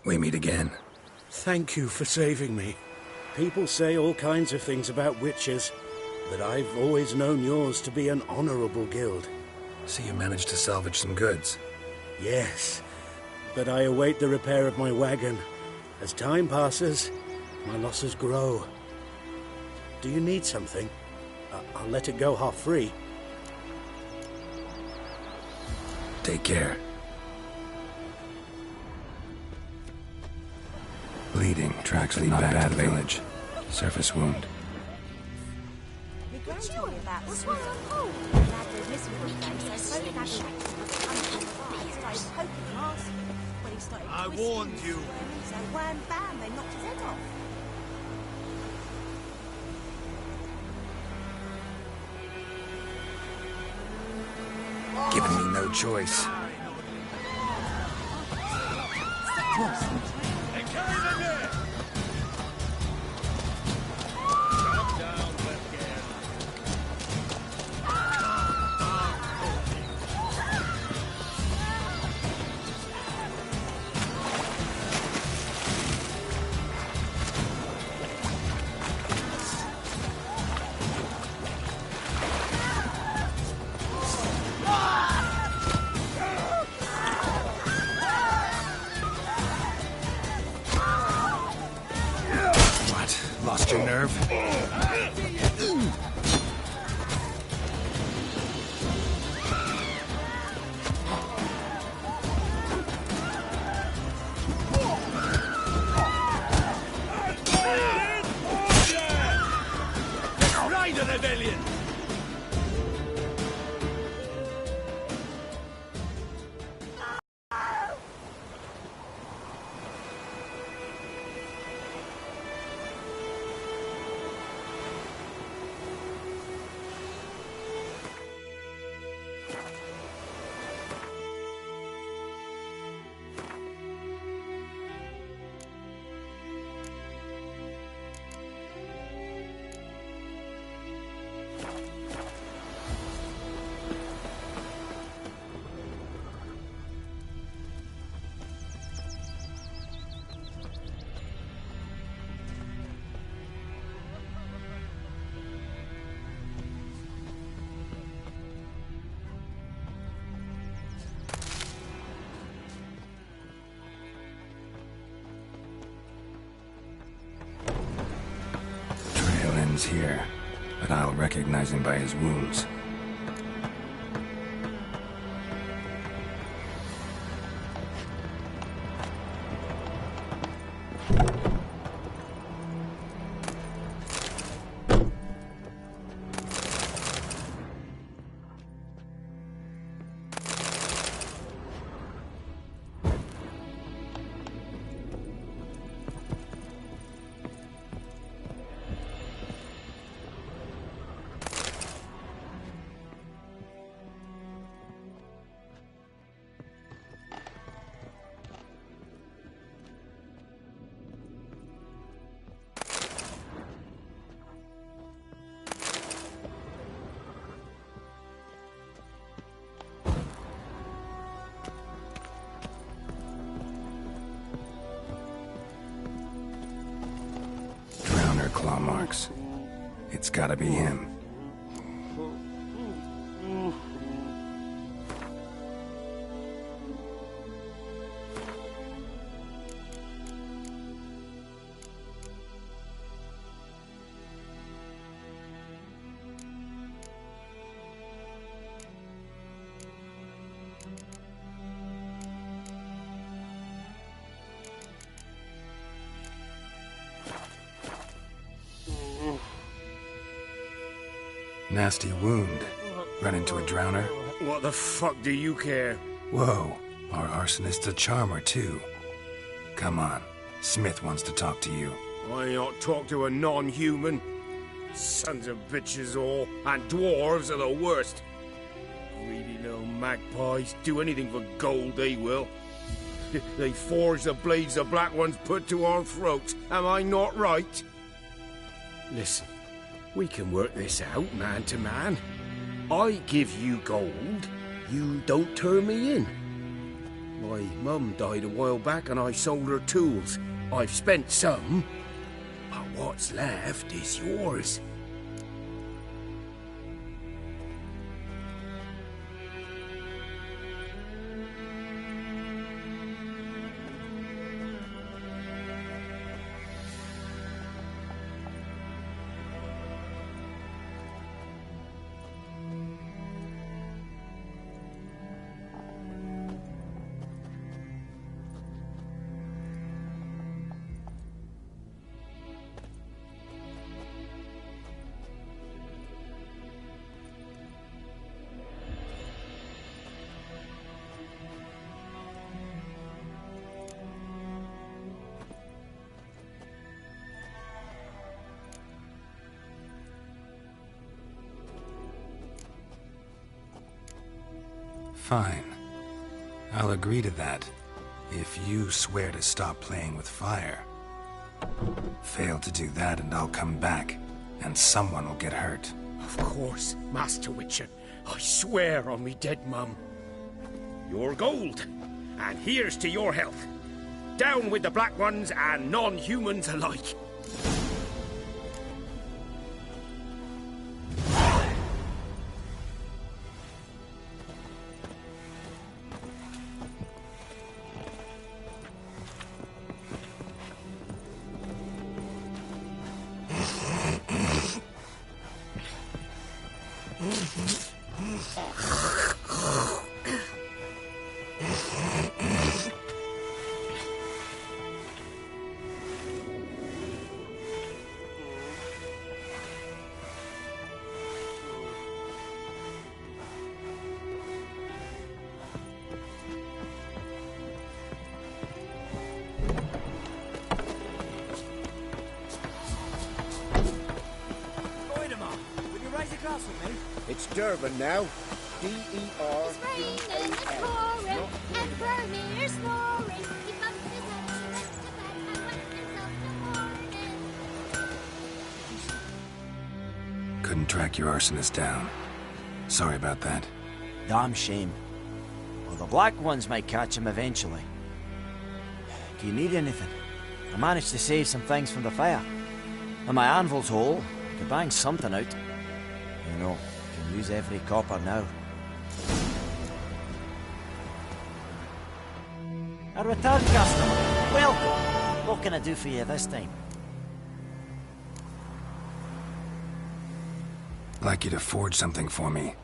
[SPEAKER 2] We meet again.
[SPEAKER 9] Thank you for saving me. People say all kinds of things about witches, but I've always known yours to be an honorable guild.
[SPEAKER 2] So you managed to salvage some goods?
[SPEAKER 9] Yes, but I await the repair of my wagon. As time passes, my losses grow. Do you need something? I'll let it go half-free.
[SPEAKER 2] Take care. Bleeding, tracks lead back to the village. Surface wound.
[SPEAKER 16] Your grand told me about this. What's wrong? Lad was missing one day, so I phoned Abby started poking him, asking when he started
[SPEAKER 15] I
[SPEAKER 16] twisting
[SPEAKER 15] warned
[SPEAKER 16] and
[SPEAKER 15] you.
[SPEAKER 16] swearing, so wham bam, they knocked his head off.
[SPEAKER 2] Giving me no choice. Lost your nerve?
[SPEAKER 15] Ride the rebellion!
[SPEAKER 2] Here, but I'll recognize him by his wounds. Claw marks. It's gotta be him. Nasty wound. Run into a drowner?
[SPEAKER 15] What the fuck do you care?
[SPEAKER 2] Whoa, our arsonist's a charmer too. Come on, Smith wants to talk to you.
[SPEAKER 15] Why not talk to a non-human? Sons of bitches all, and dwarves are the worst. Greedy little magpies, do anything for gold, they will. They forge the blades the Black Ones put to our throats, am I not right? Listen, we can work this out, man to man. I give you gold, you don't turn me in. My mum died a while back and I sold her tools. I've spent some, but what's left is yours.
[SPEAKER 2] Fine. I'll agree to that, if you swear to stop playing with fire. Fail to do that and I'll come back, and someone will get hurt.
[SPEAKER 15] Of course, Master Witcher. I swear on me dead mum. Your gold, and here's to your health. Down with the Black Ones and non-humans alike.
[SPEAKER 13] It's Durban now. D-E-R.
[SPEAKER 5] It's raining, it's pouring, and Vermeer's snoring. He bumped his head, she went to bed, and went himself the morning.
[SPEAKER 2] Couldn't track your arsonist down. Sorry about that.
[SPEAKER 10] Damn shame. Well, the Black Ones might catch him eventually. Do you need anything? I managed to save some things from the fire. And my anvil's whole. I could bang something out. You know, can use every copper now. A return customer. Welcome. What can I do for you this time?
[SPEAKER 2] I'd like you to forge something for me.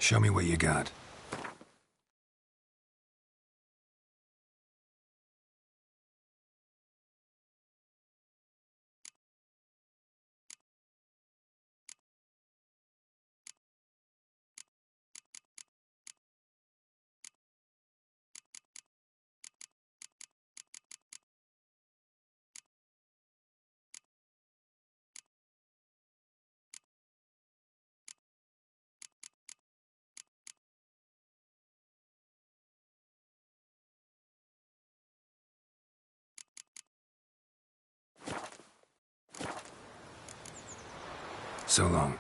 [SPEAKER 2] Show me what you got. So long.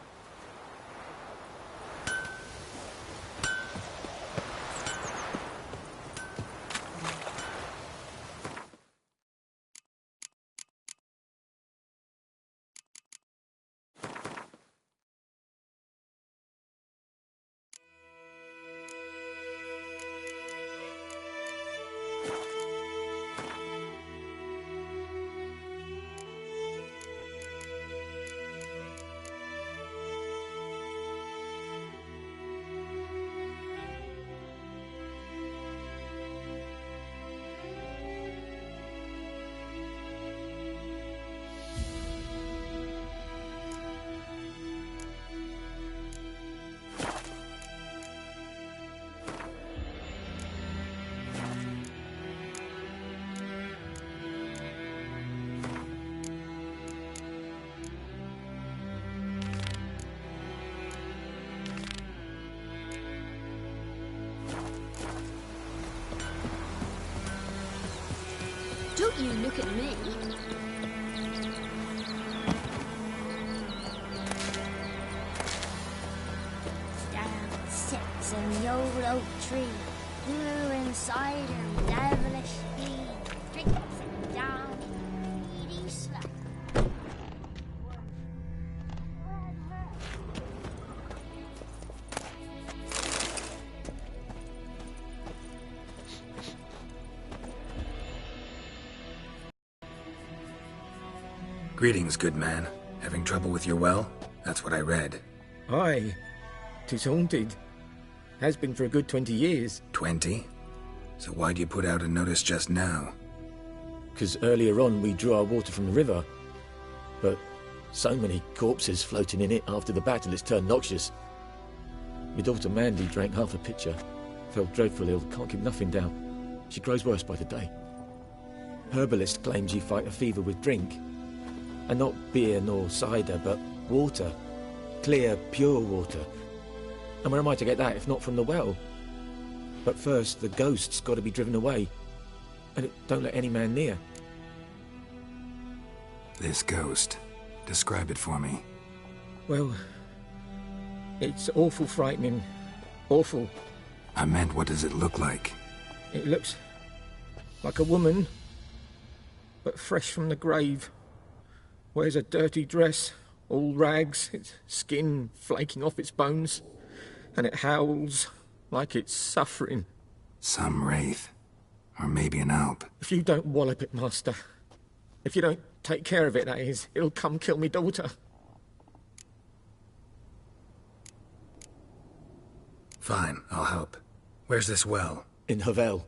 [SPEAKER 5] Don't you look at me. Down sits in the old oak tree, blue cider, devilish speed, drinks it down, greedy slut.
[SPEAKER 2] Greetings, good man. Having trouble with your well? That's what I read.
[SPEAKER 13] Aye. 'Tis haunted. Has been for a good 20 years.
[SPEAKER 2] 20? So why'd you put out a notice just now?
[SPEAKER 13] 'Cause earlier on we drew our water from the river. But so many corpses floating in it after the battle it's turned noxious. My daughter Mandy drank half a pitcher. Fell dreadful ill, can't keep nothing down. She grows worse by the day. Herbalist claims you fight a fever with drink. And not beer nor cider, but water. Clear, pure water. And where am I to get that if not from the well? But first, the ghost's got to be driven away. And it don't let any man near.
[SPEAKER 2] This ghost. Describe it for me.
[SPEAKER 13] Well, it's awful frightening. Awful.
[SPEAKER 2] I meant, what does it look like?
[SPEAKER 13] It looks like a woman, but fresh from the grave. Wears a dirty dress, all rags, its skin flaking off its bones, and it howls like it's suffering.
[SPEAKER 2] Some wraith. Or maybe an alp.
[SPEAKER 13] If you don't wallop it, Master, if you don't take care of it, that is, it'll come kill me daughter.
[SPEAKER 2] Fine, I'll help. Where's this well?
[SPEAKER 13] In Havel,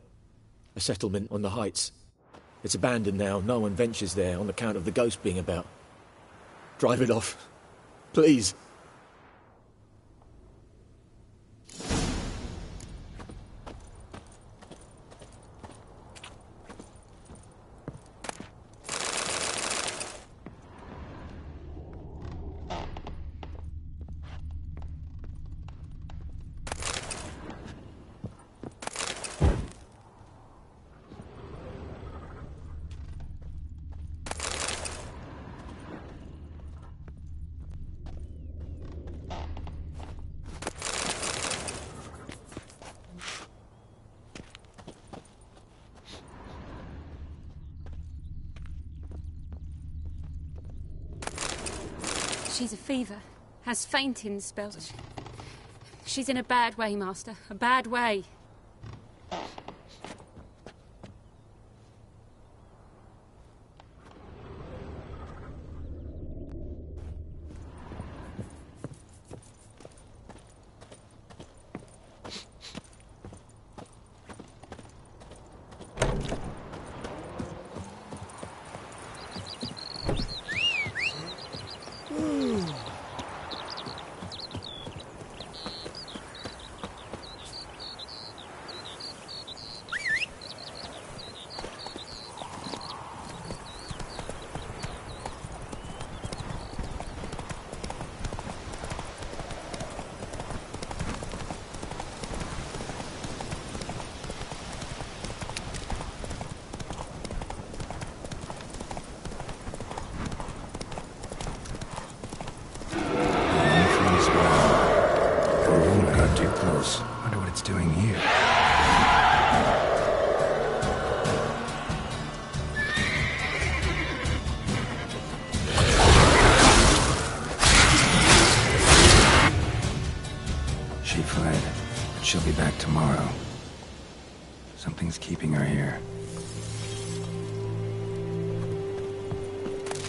[SPEAKER 13] a settlement on the heights. It's abandoned now, no one ventures there on account of the ghost being about. Drive it off, please.
[SPEAKER 17] She's a fever. Has fainting spells. She's in a bad way, Master. A bad way.
[SPEAKER 2] got too close. Wonder what it's doing here. She fled, but she'll be back tomorrow. Something's keeping her here.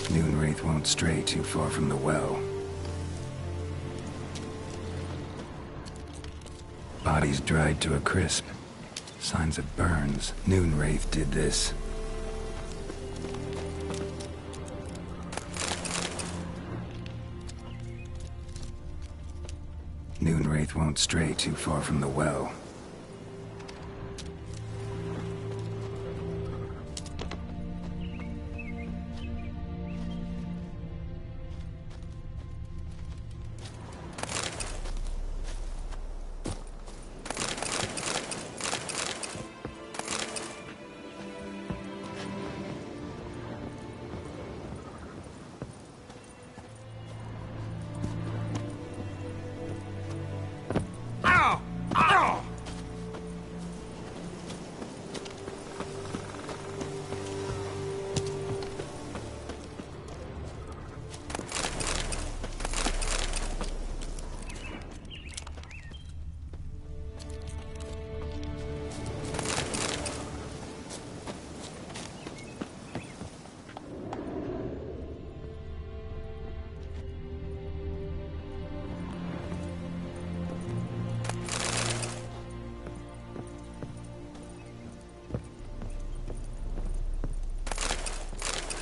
[SPEAKER 2] Noonwraith won't stray too far from the well. Bodies dried to a crisp. Signs of burns. Noonwraith did this. Noonwraith won't stray too far from the well.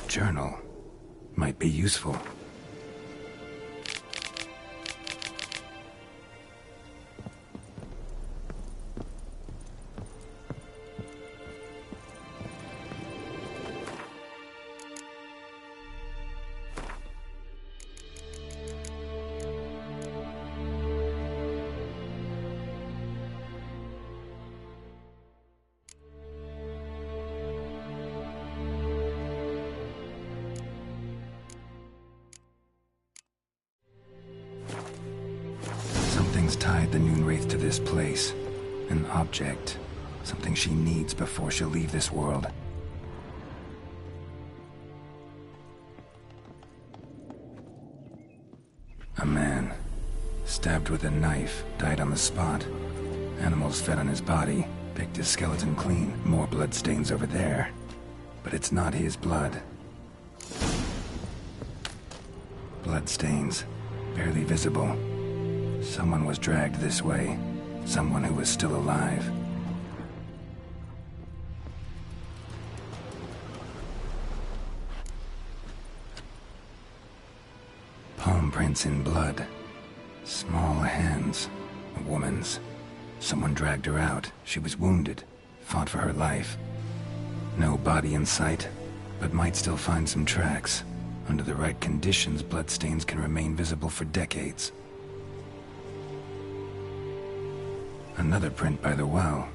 [SPEAKER 2] Journal might be useful. Something's tied the Noonwraith to this place. An object. Something she needs before she'll leave this world. A man. Stabbed with a knife. Died on the spot. Animals fed on his body. Picked his skeleton clean. More blood stains over there. But it's not his blood. Blood stains. Barely visible. Someone was dragged this way. Someone who was still alive. Palm prints in blood. Small hands. A woman's. Someone dragged her out. She was wounded. Fought for her life. No body in sight, but might still find some tracks. Under the right conditions, bloodstains can remain visible for decades. Another print by the well.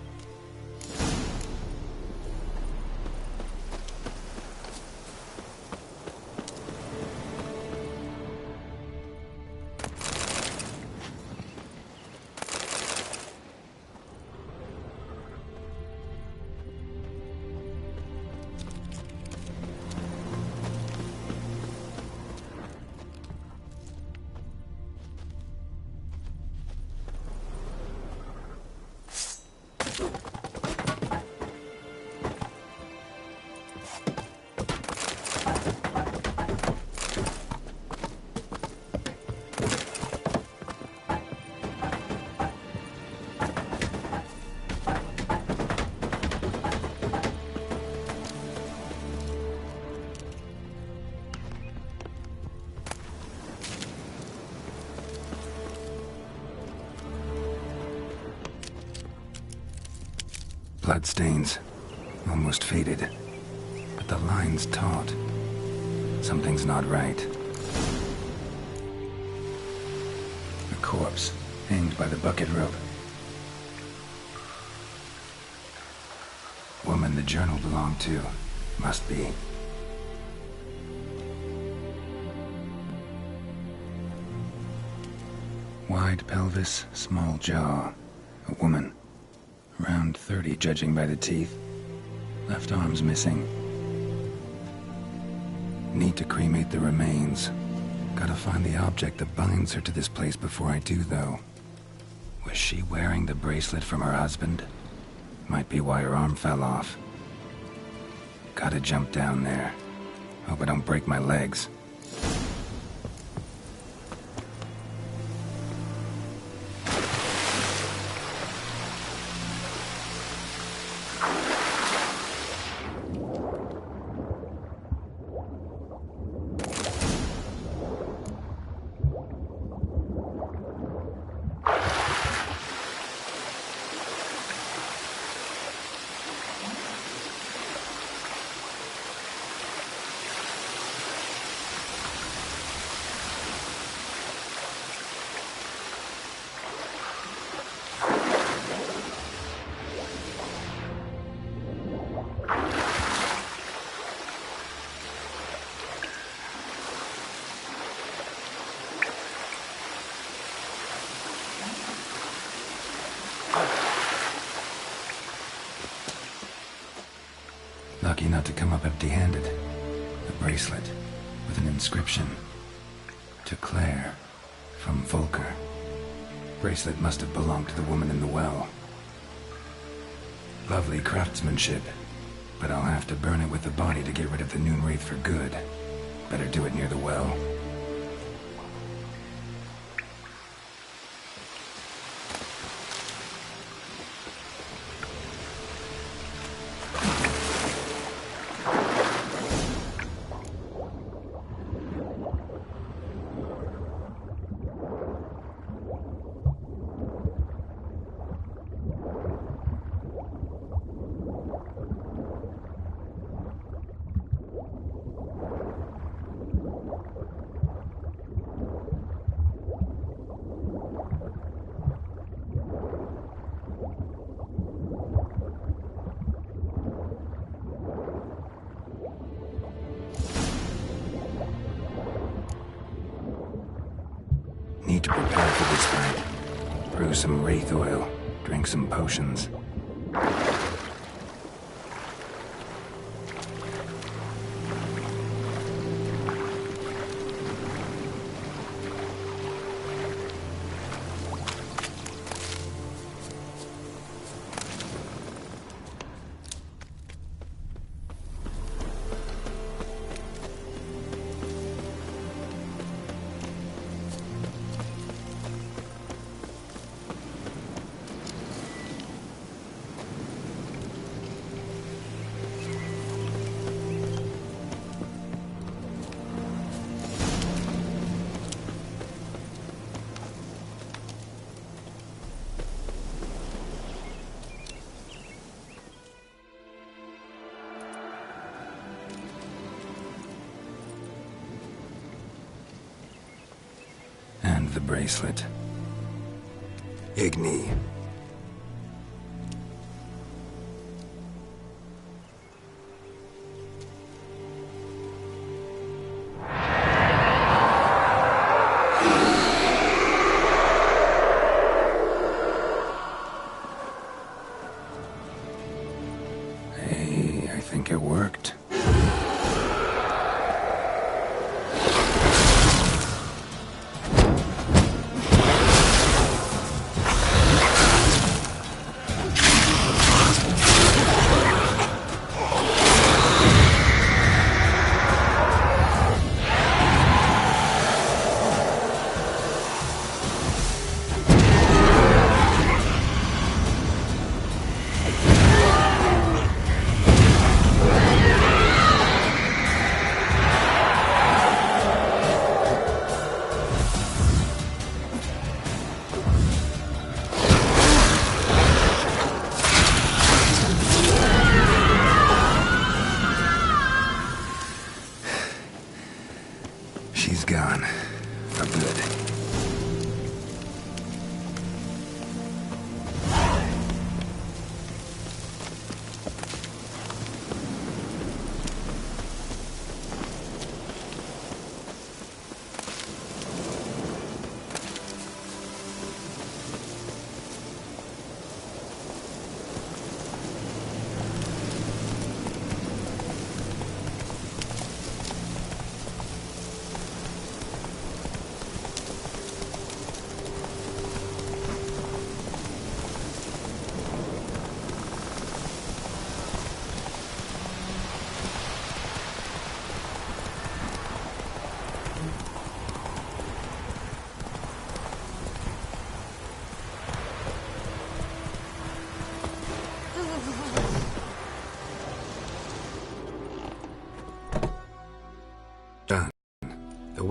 [SPEAKER 2] Bloodstains. Almost faded. But the line's taut. Something's not right. A corpse, hanged by the bucket rope. Woman the journal belonged to. Must be. Wide pelvis, small jaw. A woman. Around 30, judging by the teeth. Left arm's missing. Need to cremate the remains. Gotta find the object that binds her to this place before I do, though. Was she wearing the bracelet from her husband? Might be why her arm fell off. Gotta jump down there. Hope I don't break my legs. Lucky not to come up empty-handed. The bracelet with an inscription. To Claire, from Volker. Bracelet must have belonged to the woman in the well. Lovely craftsmanship, but I'll have to burn it with the body to get rid of the Noon Wraith for good. Better do it near the well. Need to prepare for this fight. Brew some wraith oil, drink some potions. The bracelet. Igni. Hey, I think it worked.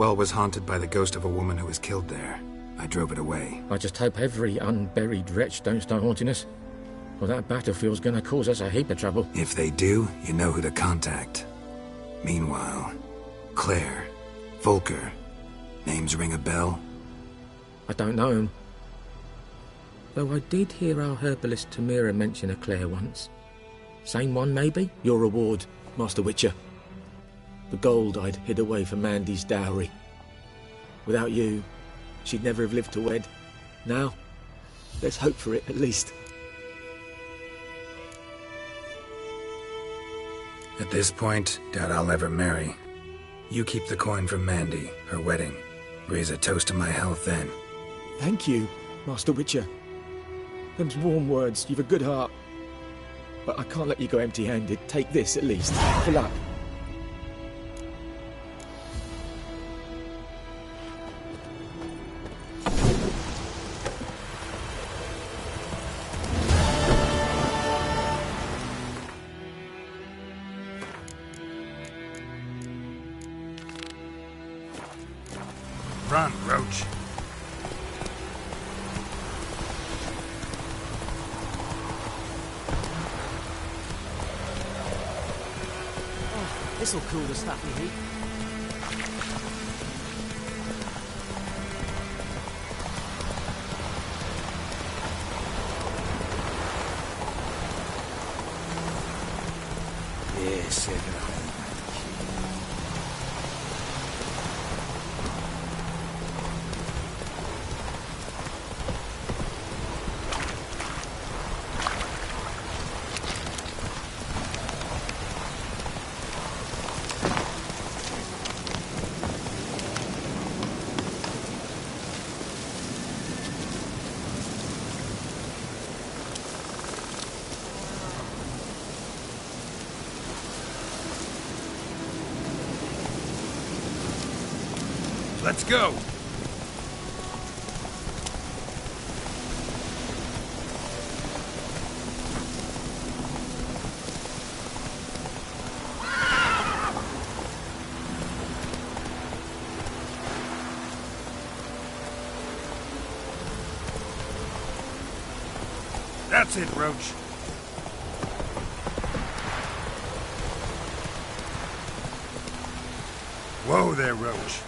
[SPEAKER 2] well was haunted by the ghost of a woman who was killed there. I drove it away.
[SPEAKER 13] I just hope every unburied wretch don't start haunting us. Well, that battlefield's gonna cause us a heap of trouble.
[SPEAKER 2] If they do, you know who to contact. Meanwhile, Claire, Volker, names ring a bell?
[SPEAKER 13] I don't know him. Though I did hear our herbalist Tamira mention a Claire once. Same one, maybe? Your reward, Master Witcher. The gold I'd hid away for Mandy's dowry. Without you, she'd never have lived to wed. Now, let's hope for it, at least.
[SPEAKER 2] At this point, doubt I'll ever marry. You keep the coin from Mandy, her wedding. Raise a toast to my health then.
[SPEAKER 13] Thank you, Master Witcher. Them's warm words, you've a good heart. But I can't let you go empty-handed. Take this, at least, for luck.
[SPEAKER 2] Run, Roach.
[SPEAKER 10] Oh, this'll cool the stuffy heat.
[SPEAKER 2] Yes, Let's go! That's it, Roach. Whoa there, Roach.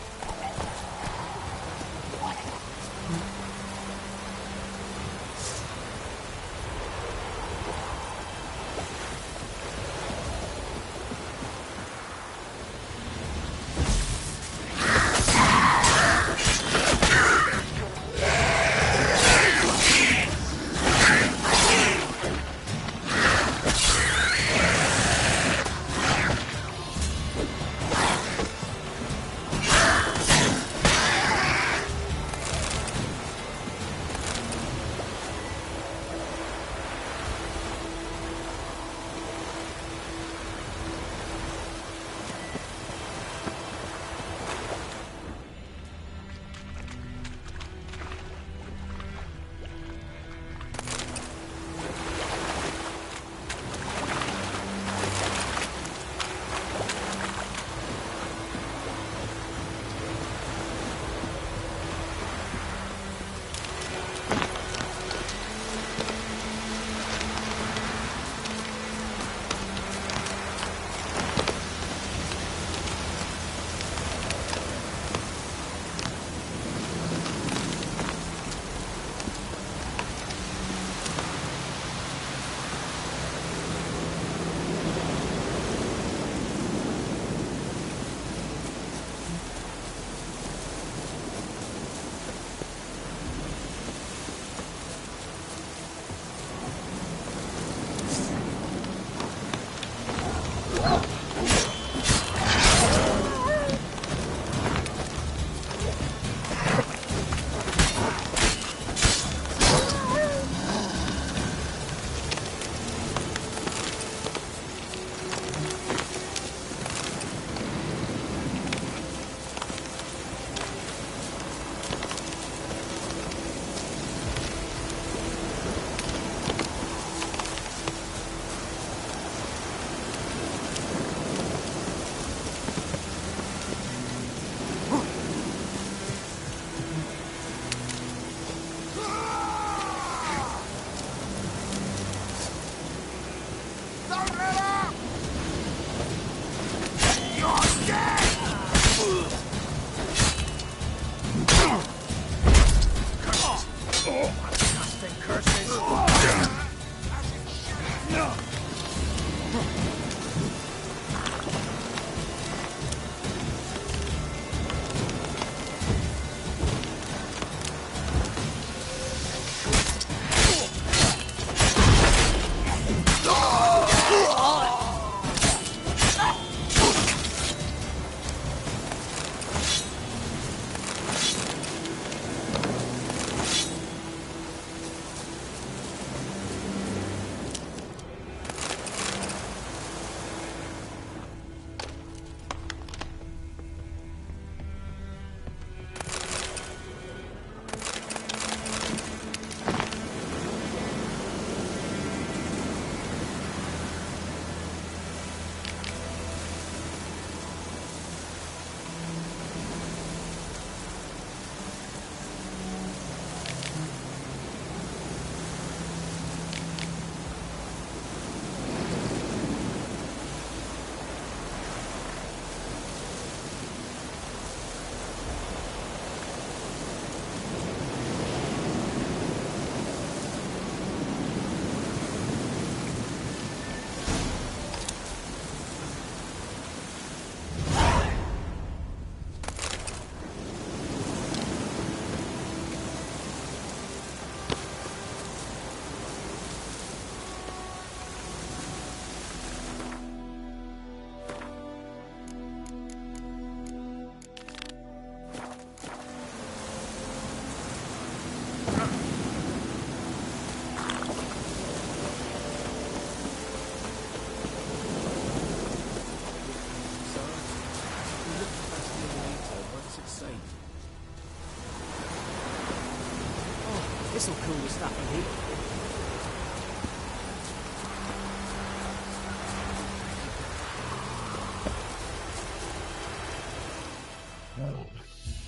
[SPEAKER 10] the stuff in here.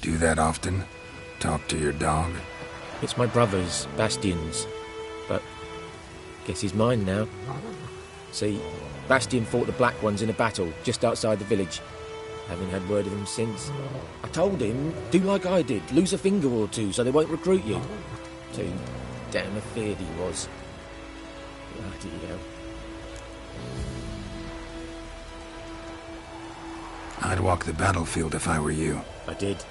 [SPEAKER 2] Do that often? Talk to your dog?
[SPEAKER 13] It's my brother's, Bastian's, but guess he's mine now. See, Bastian fought the Black Ones in a battle just outside the village. Haven't had word of him since. I told him, do like I did, lose a finger or two so they won't recruit you. Too damn afeard he was. Bloody hell.
[SPEAKER 2] I'd walk the battlefield if I were you.
[SPEAKER 13] I did.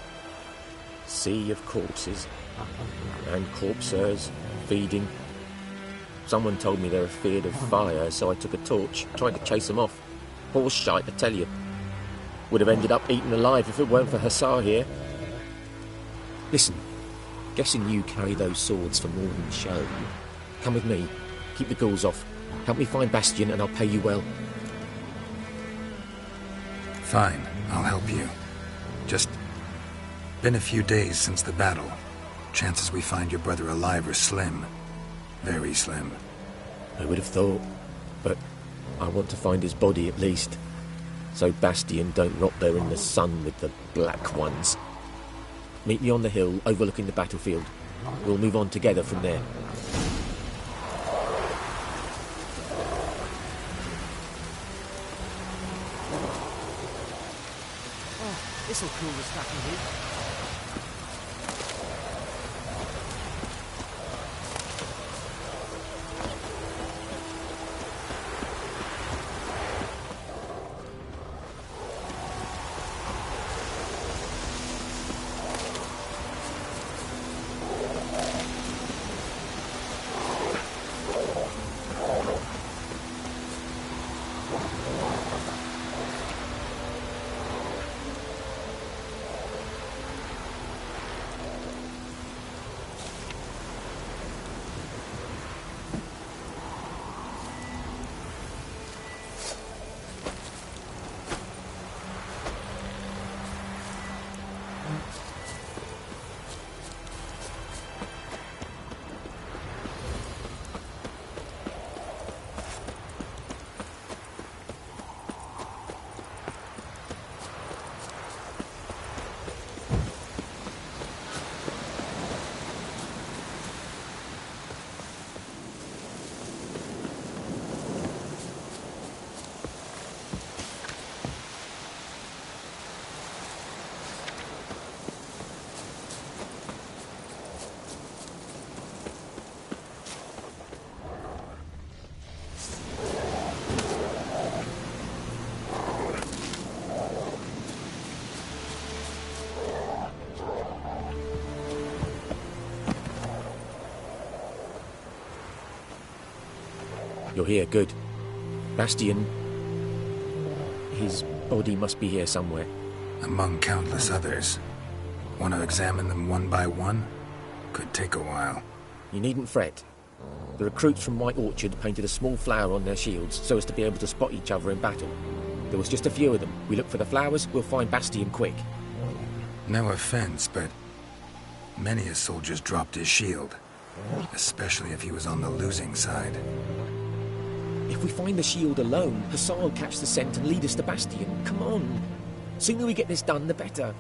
[SPEAKER 13] Sea of corpses. And corpsers, feeding. Someone told me they were feared of fire, so I took a torch, tried to chase them off. Horse shite, I tell you. Would have ended up eaten alive if it weren't for Hussar here. Listen, guessing you carry those swords for more than show. Come with me, keep the ghouls off. Help me find Bastian and I'll pay you well.
[SPEAKER 2] Fine, I'll help you. Just been a few days since the battle. Chances we find your brother alive are slim. Very slim.
[SPEAKER 13] I would have thought, but I want to find his body at least. So Bastian don't rot there in the sun with the Black Ones. Meet me on the hill overlooking the battlefield. We'll move on together from there.
[SPEAKER 10] Oh, this'll cool the stuff in here.
[SPEAKER 13] You're here, good. Bastian... his body must be here somewhere.
[SPEAKER 2] Among countless others. Want to examine them one by one? Could take a while.
[SPEAKER 13] You needn't fret. The recruits from White Orchard painted a small flower on their shields so as to be able to spot each other in battle. There was just a few of them. We look for the flowers, we'll find Bastian quick.
[SPEAKER 2] No offense, but many a soldier's dropped his shield. Especially if he was on the losing side.
[SPEAKER 13] If we find the shield alone, Hussar will catch the scent and lead us to Bastian. Come on. Sooner we get this done, the better.